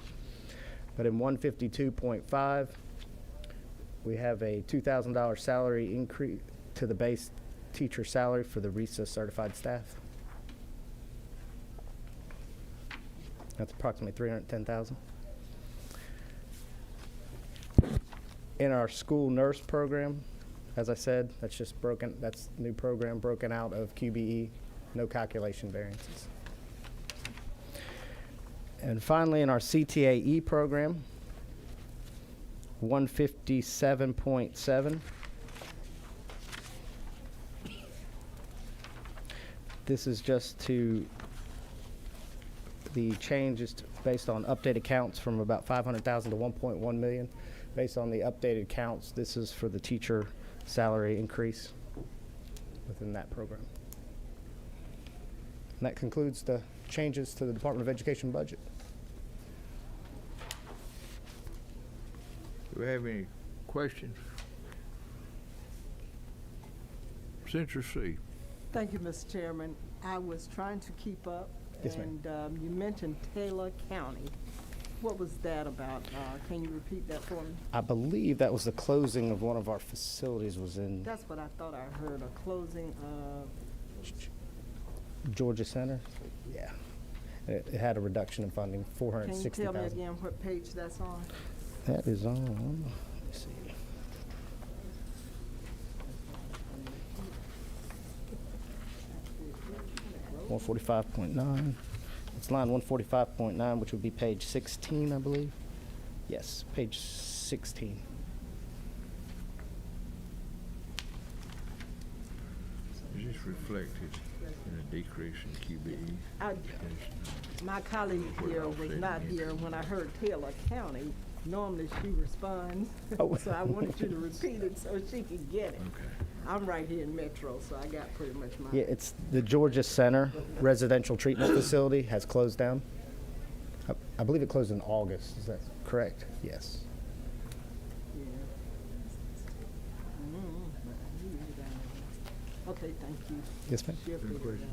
But in 152.5, we have a $2,000 salary increase to the base teacher salary for the RESA certified staff. That's approximately $310,000. In our school nurse program, as I said, that's just broken. That's new program broken out of QBE, no calculation variances. And finally, in our CTAE program, 157.7. This is just to the changes based on updated counts from about 500,000 to 1.1 million. Based on the updated counts, this is for the teacher salary increase within that program. And that concludes the changes to the Department of Education budget. Do we have any questions? Senator C. Thank you, Mr. Chairman. I was trying to keep up. Yes, ma'am. And you mentioned Taylor County. What was that about? Can you repeat that for me? I believe that was the closing of one of our facilities was in That's what I thought I heard, a closing of, Georgia Center. Yeah. It had a reduction in funding, can you tell me 460,000. again what page that's on? That is on, let me see. $145.9. It's line 145.9, which would be page 16, I believe. Yes, page 16. Is this reflected in a decrease in QBE? My colleague here was not here when I heard Taylor County. Normally she responds, Oh. so I wanted you to repeat it so she could get it. Okay. I'm right here in Metro, so I got pretty much my. Yeah, it's the Georgia Center Residential Treatment Facility has closed down. I believe it closed in August. Is that correct? Yes. Yeah. Okay, thank you. Yes, ma'am. She'll figure it out.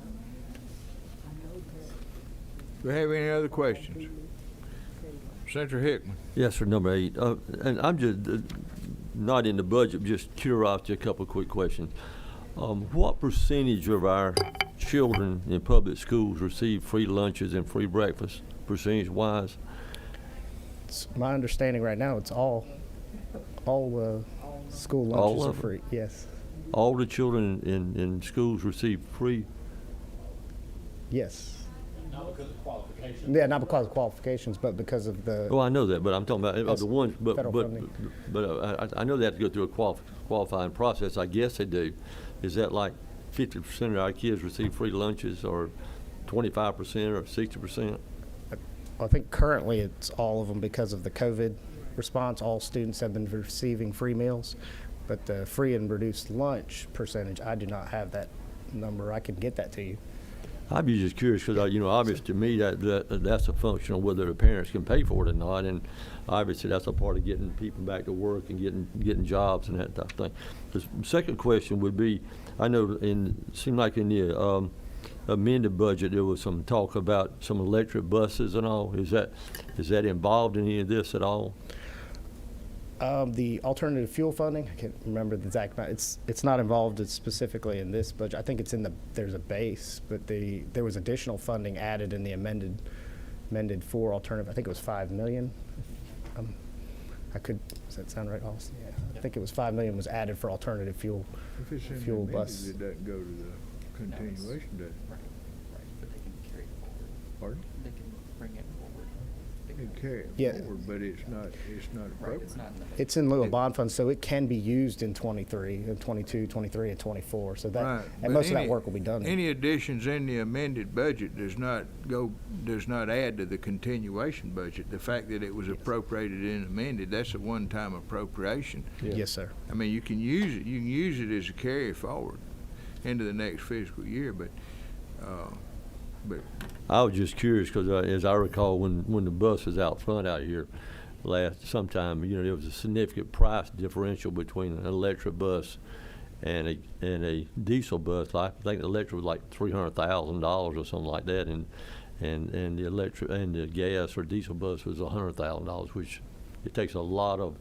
I know that. Do we have any other questions? Senator Hickman. Yes, sir, number 8. And I'm just not in the budget, just curiosity, a couple of quick questions. What percentage of our children in public schools receive free lunches and free breakfast, percentage-wise? It's my understanding right now, it's all school All lunches are of them? free. Yes. All the children in schools receive free? Yes. Not because of qualifications. Yeah, not because of qualifications, but because of the. Oh, I know that, but I'm talking about That's the ones, federal but funding. I know they have to go through a qualifying process. I guess they do. Is that like 50% of our kids receive free lunches, or 25%, or 60%? I think currently it's all of them because of the COVID response. All students have been receiving free meals, but the free and reduced lunch percentage, I do not have that number. I can get that to you. I'd be just curious because, obviously to me that's a function of whether the parents can pay for it or not, and obviously that's a part of getting people back to work and getting jobs and that type of thing. The second question would be, I know seemed like in the amended budget there was some talk about some electric buses and all. Is that involved in any of this at all? The alternative fuel funding, I can't remember the exact amount. It's not involved specifically in this budget. I think it's there's a base, but there was additional funding added in the amended for alternative. I think it was $5 million. Does that sound right, Austin? Yeah. I think it was $5 million was added for alternative fuel bus. It doesn't go to the continuation, does it? Right, but they can carry it forward. Pardon? They can bring it forward. They can carry it Yeah. forward, but it's not Right, appropriate. it's not in the. It's in lieu of bond funds, so it can be used in 23, 22, 23, and 24. So that Right, and but most of that work will be done. Any additions in the amended budget does not add to the continuation budget. The fact that it was appropriated and amended, that's a one-time appropriation. Yes, sir. I mean, you can use it as a carry forward into the next fiscal year, but I was just curious because as I recall when the bus was out front out here sometime, there was a significant price differential between an electric bus and a diesel bus. I think the electric was like $300,000 or something like that, and the electric and the gas or diesel bus was $100,000, which it takes a lot of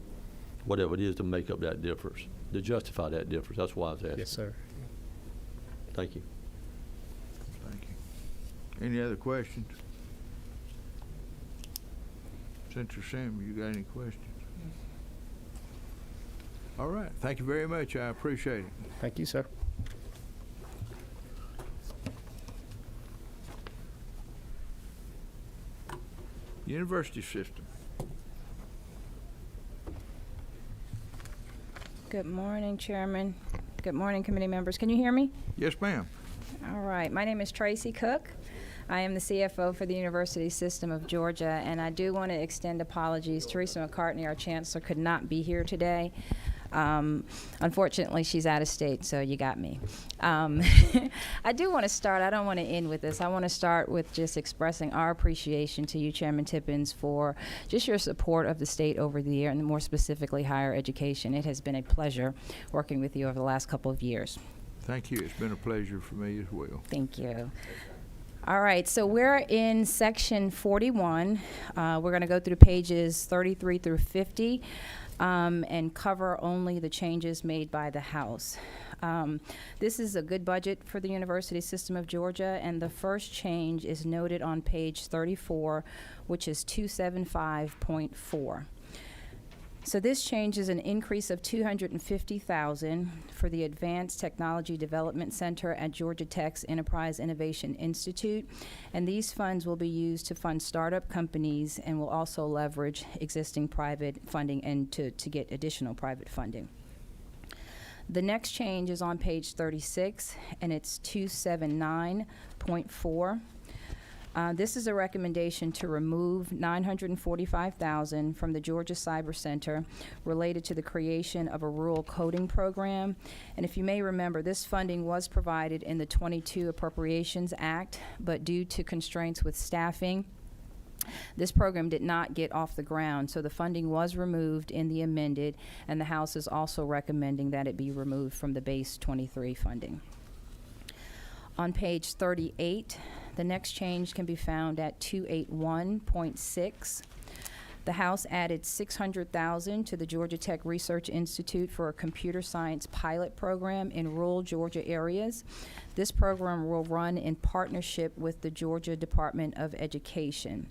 whatever it is to make up that difference, to justify that difference. That's why I was asking. Yes, sir. Thank you. thank you. Any other questions? Senator Sam, you got any questions? All right, thank you very much. I appreciate it. Thank you, sir. University system. Good morning, Chairman. Good morning, committee members. Can you hear me? Yes, ma'am. All right. My name is Tracy Cook. I am the CFO for the University System of Georgia, and I do want to extend apologies. Teresa McCartney, our chancellor, could not be here today. Unfortunately, she's out of state, so you got me. I do want to start, I don't want to end with this. I want to start with just expressing our appreciation to you, Chairman Tippins, for just your support of the state over the year, and more specifically higher education. It has been a pleasure working with you over the last couple of years. Thank you. It's been a pleasure for me as well. Thank you. All right, so we're in section 41. We're going to go through pages 33 through 50 and cover only the changes made by the House. This is a good budget for the University System of Georgia, and the first change is noted on page 34, which is 275.4. So this change is an increase of $250,000 for the Advanced Technology Development Center at Georgia Tech's Enterprise Innovation Institute, and these funds will be used to fund startup companies and will also leverage existing private funding and to get additional private funding. The next change is on page 36, and it's 279.4. This is a recommendation to remove $945,000 from the Georgia Cyber Center related to the creation of a rural coding program. And if you may remember, this funding was provided in the 22 Appropriations Act, but due to constraints with staffing, this program did not get off the ground, so the funding was removed in the amended, and the House is also recommending that it be removed from the base 23 funding. On page 38, the next change can be found at 281.6. The House added $600,000 to the Georgia Tech Research Institute for a computer science pilot program in rural Georgia areas. This program will run in partnership with the Georgia Department of Education.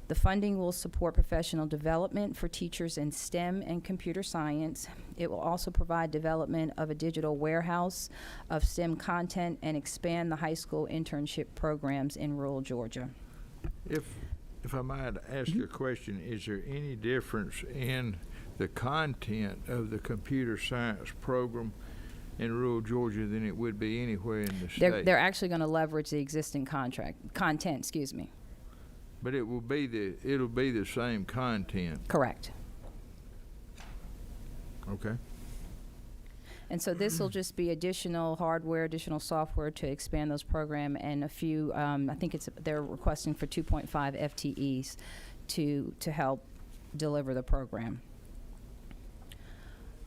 The funding will support professional development for teachers in STEM and computer science. It will also provide development of a digital warehouse of STEM content and expand the high school internship programs in rural Georgia. If I might ask you a question, is there any difference in the content of the computer science program in rural Georgia than it would be anywhere in the state? They're actually going to leverage the existing content, excuse me. But it'll be the same content. Correct. Okay. And so this will just be additional hardware, additional software to expand those programs, and a few, I think they're requesting for 2.5 FTEs to help deliver the program.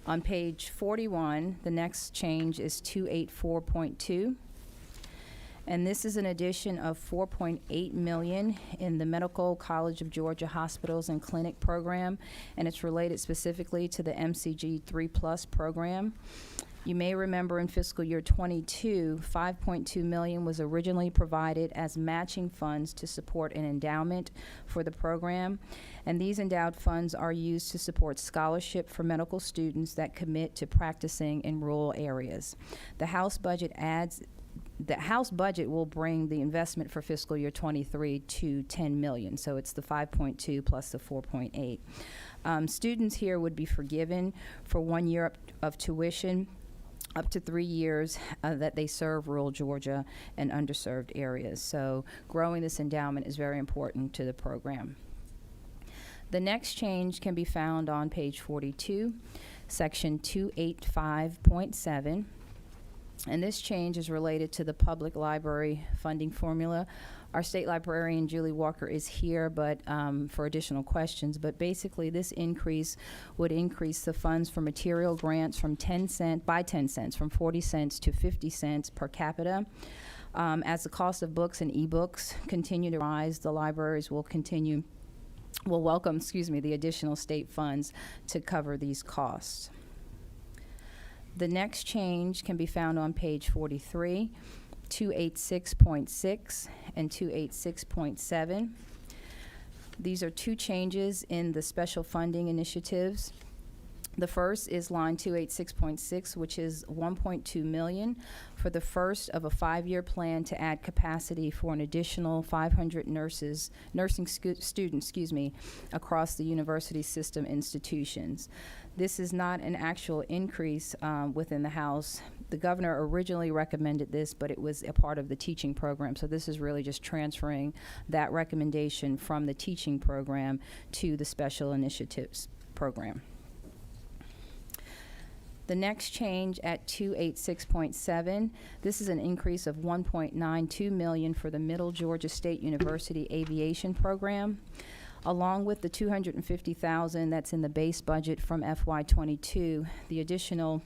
On page 41, the next change is 284.2. And this is an addition of $4.8 million in the Medical College of Georgia Hospitals and Clinic program, and it's related specifically to the MCG 3+ program. You may remember in fiscal year 22, $5.2 million was originally provided as matching funds to support an endowment for the program, and these endowed funds are used to support scholarship for medical students that commit to practicing in rural areas. The House budget will bring the investment for fiscal year 23 to $10 million, so it's the 5.2 plus the 4.8. Students here would be forgiven for 1 year of tuition up to 3 years that they serve rural Georgia and underserved areas. So growing this endowment is very important to the program. The next change can be found on page 42, section 285.7. And this change is related to the public library funding formula. Our state librarian, Julie Walker, is here but for additional questions. But basically, this increase would increase the funds for material grants from 10 cents, from 40 cents to 50 cents per capita. As the cost of books and ebooks continue to rise, the libraries will welcome the additional state funds to cover these costs. The next change can be found on page 43, 286.6 and 286.7. These are two changes in the special funding initiatives. The first is line 286.6, which is $1.2 million for the first of a 5-year plan to add capacity for an additional 500 nursing students, across the university system institutions. This is not an actual increase within the House. The governor originally recommended this, but it was a part of the teaching program. So this is really just transferring that recommendation from the teaching program to the special initiatives program. The next change at 286.7, this is an increase of $1.92 million for the Middle Georgia State University Aviation Program, along with the $250,000 that's in the base budget from FY22. The additional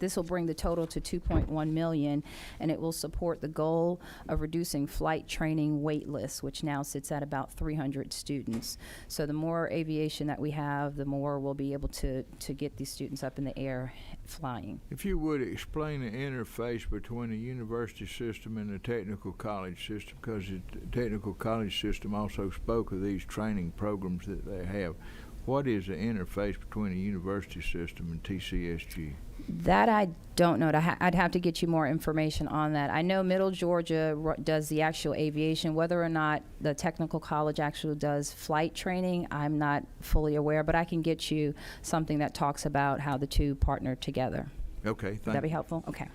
this will bring the total to $2.1 million, and it will support the goal of reducing flight training wait lists, which now sits at about 300 students. So the more aviation that we have, the more we'll be able to get these students up in the air flying. If you would explain the interface between the university system and the technical college system, because the technical college system also spoke of these training programs that they have. What is the interface between the university system and TCSG? That I don't know. I'd have to get you more information on that. I know Middle Georgia does the actual aviation. Whether or not the technical college actually does flight training, I'm not fully aware, but I can get you something that talks about how the two partner together. Okay, thank you. Would that be helpful? Okay.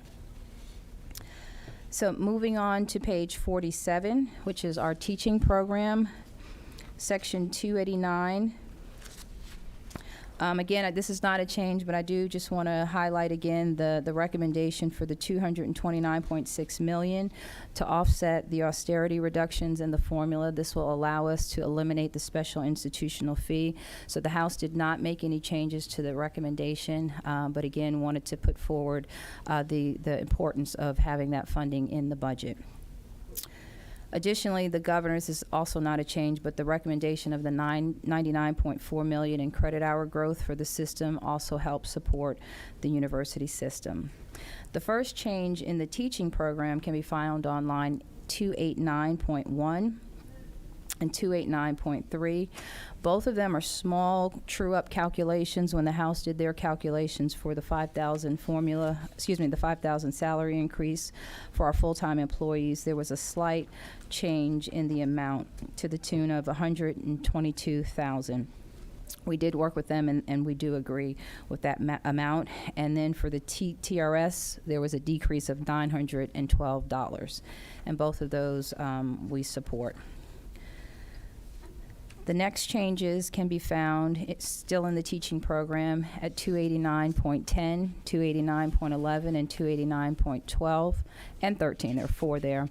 So moving on to page 47, which is our teaching program, section 289. Again, this is not a change, but I do just want to highlight again the recommendation for the $229.6 million to offset the austerity reductions in the formula. This will allow us to eliminate the special institutional fee. So the House did not make any changes to the recommendation, but again, wanted to put forward the importance of having that funding in the budget. Additionally, the governor's is also not a change, but the recommendation of the $99.4 million in credit hour growth for the system also helps support the university system. The first change in the teaching program can be found on line 289.1 and 289.3. Both of them are small true-up calculations. When the House did their calculations for the 5,000 the 5,000 salary increase for our full-time employees, there was a slight change in the amount to the tune of $122,000. We did work with them, and we do agree with that amount. And then for the TRS, there was a decrease of $912, and both of those we support. The next changes can be found, it's still in the teaching program, at 289.10, 289.11, and 289.12, and 13. There are 4 there.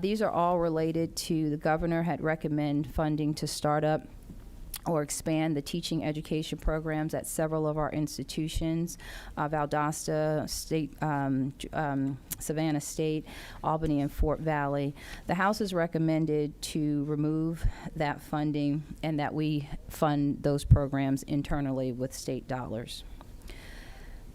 These are all related to the governor had recommended funding to start up or expand the teaching education programs at several of our institutions, Valdosta State, Savannah State, Albany, and Fort Valley. The House has recommended to remove that funding and that we fund those programs internally with state dollars.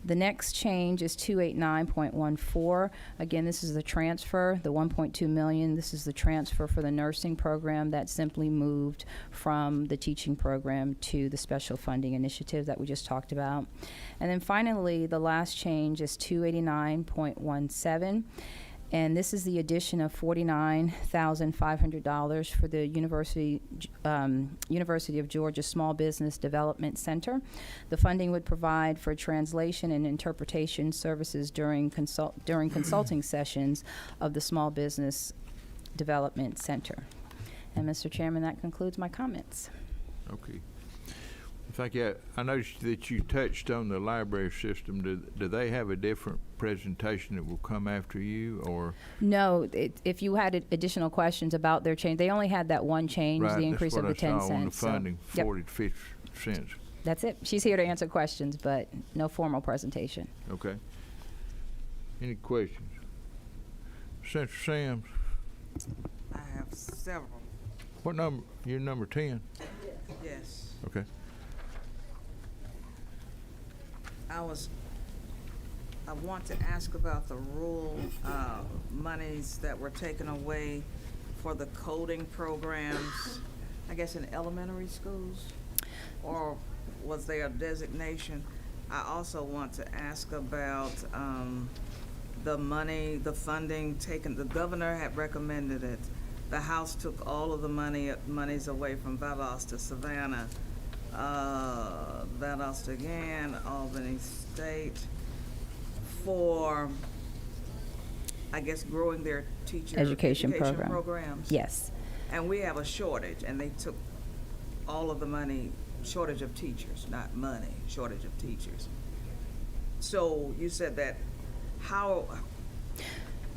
The next change is 289.14. Again, this is the transfer, the $1.2 million. This is the transfer for the nursing program that simply moved from the teaching program to the special funding initiative that we just talked about. And then finally, the last change is 289.17. And this is the addition of $49,500 for the University of Georgia Small Business Development Center. The funding would provide for translation and interpretation services during consulting sessions of the Small Business Development Center. And Mr. Chairman, that concludes my comments. Okay. Thank you. I noticed that you touched on the library system. Do they have a different presentation that will come after you, or? No, if you had additional questions about their change, they only had that one change, right, the increase of the 10 cents. On the funding, so, 40 to 50 cents. That's it. She's here to answer questions, but no formal presentation. Okay. Any questions? Senator Sams? I have several. What number? You're number 10? Yes. Okay. I want to ask about the rural monies that were taken away for the coding programs, I guess in elementary schools, or was their designation. I also want to ask about the money, the funding taken. The governor had recommended it. The House took all of the monies away from Valdosta, Savannah, Valdosta again, Albany State, for, I guess, growing their teacher Education program. programs. Yes. And we have a shortage, and they took all of the money, shortage of teachers, not money, shortage of teachers. So you said that,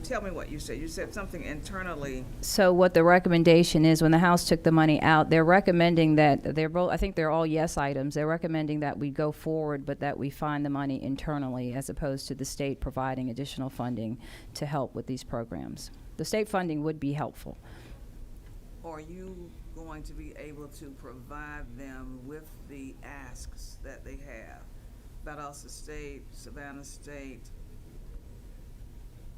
tell me what you said. You said something internally. So what the recommendation is, when the House took the money out, they're recommending that, they're both, I think they're all yes items. They're recommending that we go forward, but that we find the money internally as opposed to the state providing additional funding to help with these programs. The state funding would be helpful. Are you going to be able to provide them with the asks that they have? Valdosta State, Savannah State,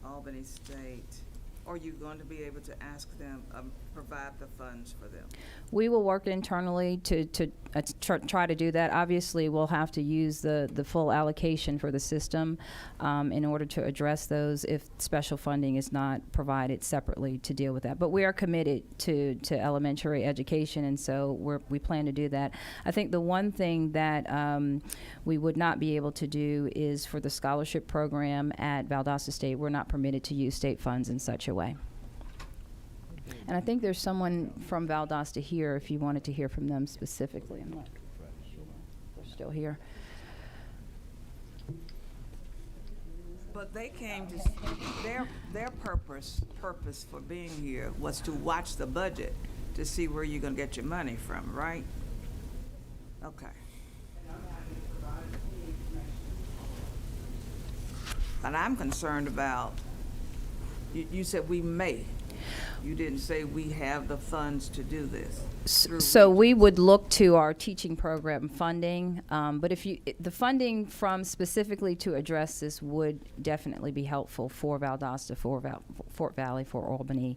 Albany State. Are you going to be able to ask them, provide the funds for them? We will work internally to try to do that. Obviously, we'll have to use the full allocation for the system in order to address those if special funding is not provided separately to deal with that. But we are committed to elementary education, and so we plan to do that. I think the one thing that we would not be able to do is for the scholarship program at Valdosta State, we're not permitted to use state funds in such a way. And I think there's someone from Valdosta here if you wanted to hear from them specifically. I'm not sure they're still here. But they came to, their purpose for being here was to watch the budget to see where you're gonna get your money from, right? Okay. And I'm concerned about, you said we may. You didn't say we have the funds to do this. So we would look to our teaching program funding, but the funding from specifically to address this would definitely be helpful for Valdosta, for Fort Valley, for Albany,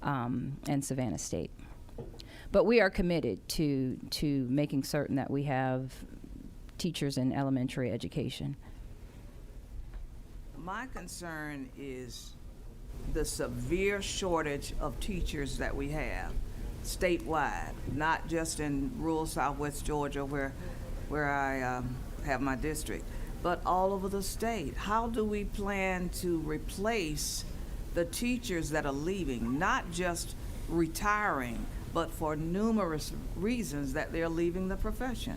and Savannah State. But we are committed to making certain that we have teachers in elementary education. My concern is the severe shortage of teachers that we have statewide, not just in rural Southwest Georgia where I have my district, but all over the state. How do we plan to replace the teachers that are leaving, not just retiring, but for numerous reasons that they're leaving the profession?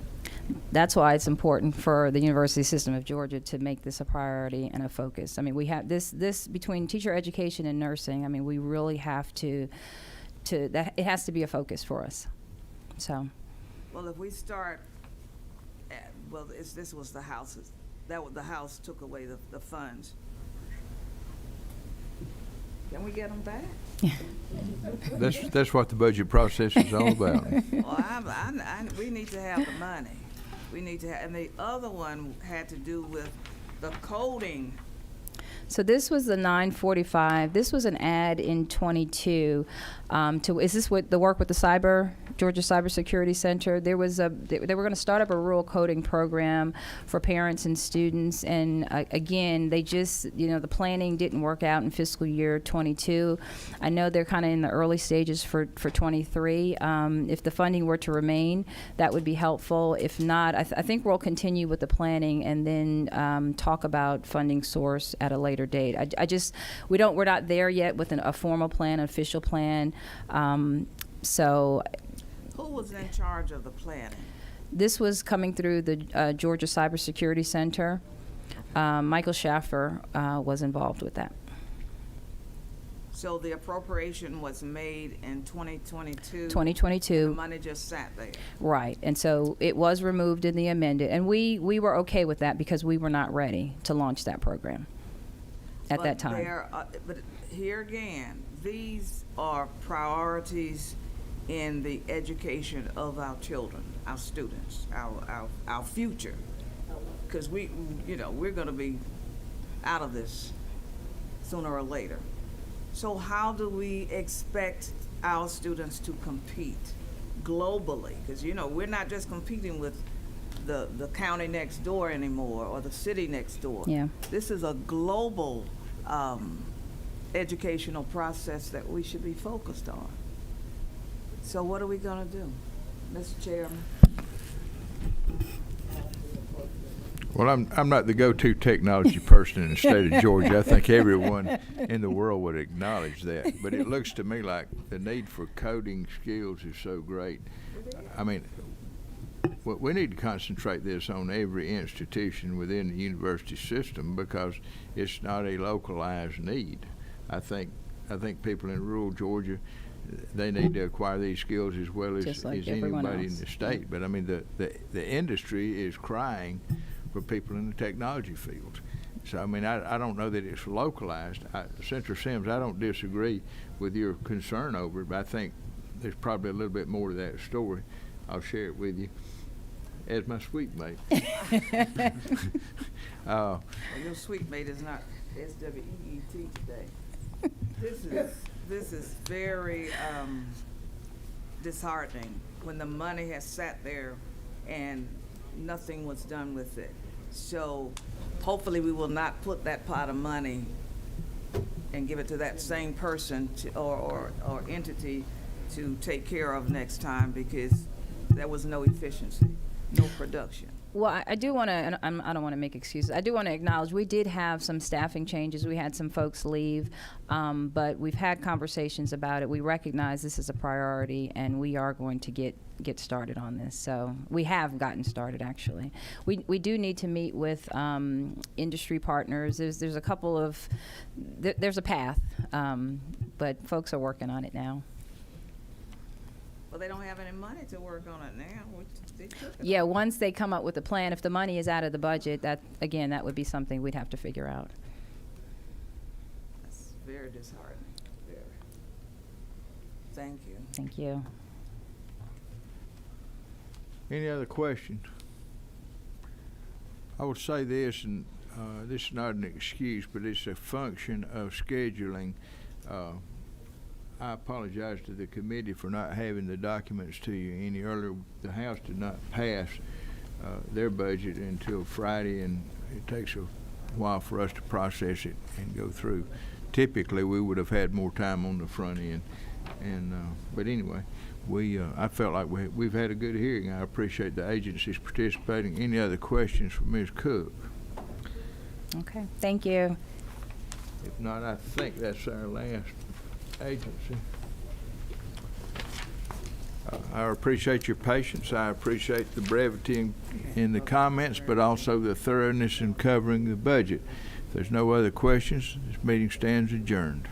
That's why it's important for the University System of Georgia to make this a priority and a focus. I mean, we have this between teacher education and nursing. I mean, we really have to that it has to be a focus for us. So. Well, if we start, this was the House's. The House took away the funds. Can we get them back? That's what the budget process is all about. Well, we need to have the money. We need to have, and the other one had to do with the coding. So this was the 945. This was an ad in 22. Is this what the work with the Georgia Cybersecurity Center? They were going to start up a rural coding program for parents and students, and again, they just, the planning didn't work out in fiscal year 22. I know they're kind of in the early stages for 23. If the funding were to remain, that would be helpful. If not, I think we'll continue with the planning and then talk about funding source at a later date. We're not there yet with a formal plan, an official plan. So. Who was in charge of the planning? This was coming through the Georgia Cybersecurity Center. Michael Schaffer was involved with that. So the appropriation was made in 2022? 2022. The money just sat there? Right. And so it was removed in the amended. And we were okay with that because we were not ready to launch that program at that time. But here again, these are priorities in the education of our children, our students, our future. Because we're going to be out of this sooner or later. So how do we expect our students to compete globally? Because we're not just competing with the county next door anymore or the city next door. Yeah. This is a global educational process that we should be focused on. So what are we gonna do? Mr. Chairman? Well, I'm not the go-to technology person in the state of Georgia. I think everyone in the world would acknowledge that. But it looks to me like the need for coding skills is so great. I mean, we need to concentrate this on every institution within the university system because it's not a localized need. I think people in rural Georgia, they need to acquire these skills as well as anybody in the state. But I mean, the industry is crying for people in the technology field. So I mean, I don't know that it's localized. Senator Sims, I don't disagree with your concern over it, but I think there's probably a little bit more to that story. I'll share it with you as my sweet mate. Well, your sweet mate is not SWEET today. This is very disheartening when the money has sat there and nothing was done with it. So hopefully we will not put that pot of money and give it to that same person or entity to take care of next time, because there was no efficiency, no production. Well, I do want to, and I don't want to make excuses. I do want to acknowledge we did have some staffing changes. We had some folks leave, but we've had conversations about it. We recognize this is a priority, and we are going to get started on this. So we have gotten started, actually. We do need to meet with industry partners. There's a couple of, there's a path, but folks are working on it now. Well, they don't have any money to work on it now. They took it. Yeah, once they come up with a plan, if the money is out of the budget, that would be something we'd have to figure out. That's very disheartening. Very. Thank you. Thank you. Any other questions? I would say this, and this is not an excuse, but it's a function of scheduling. I apologize to the committee for not having the documents to you any earlier. The House did not pass their budget until Friday, and it takes a while for us to process it and go through. Typically, we would have had more time on the front end. But anyway, I felt like we've had a good hearing. I appreciate the agencies participating. Any other questions for Ms. Cook? Okay, thank you. If not, I think that's our last agency. I appreciate your patience. I appreciate the brevity in the comments, but also the thoroughness in covering the budget. If there's no other questions, this meeting stands adjourned.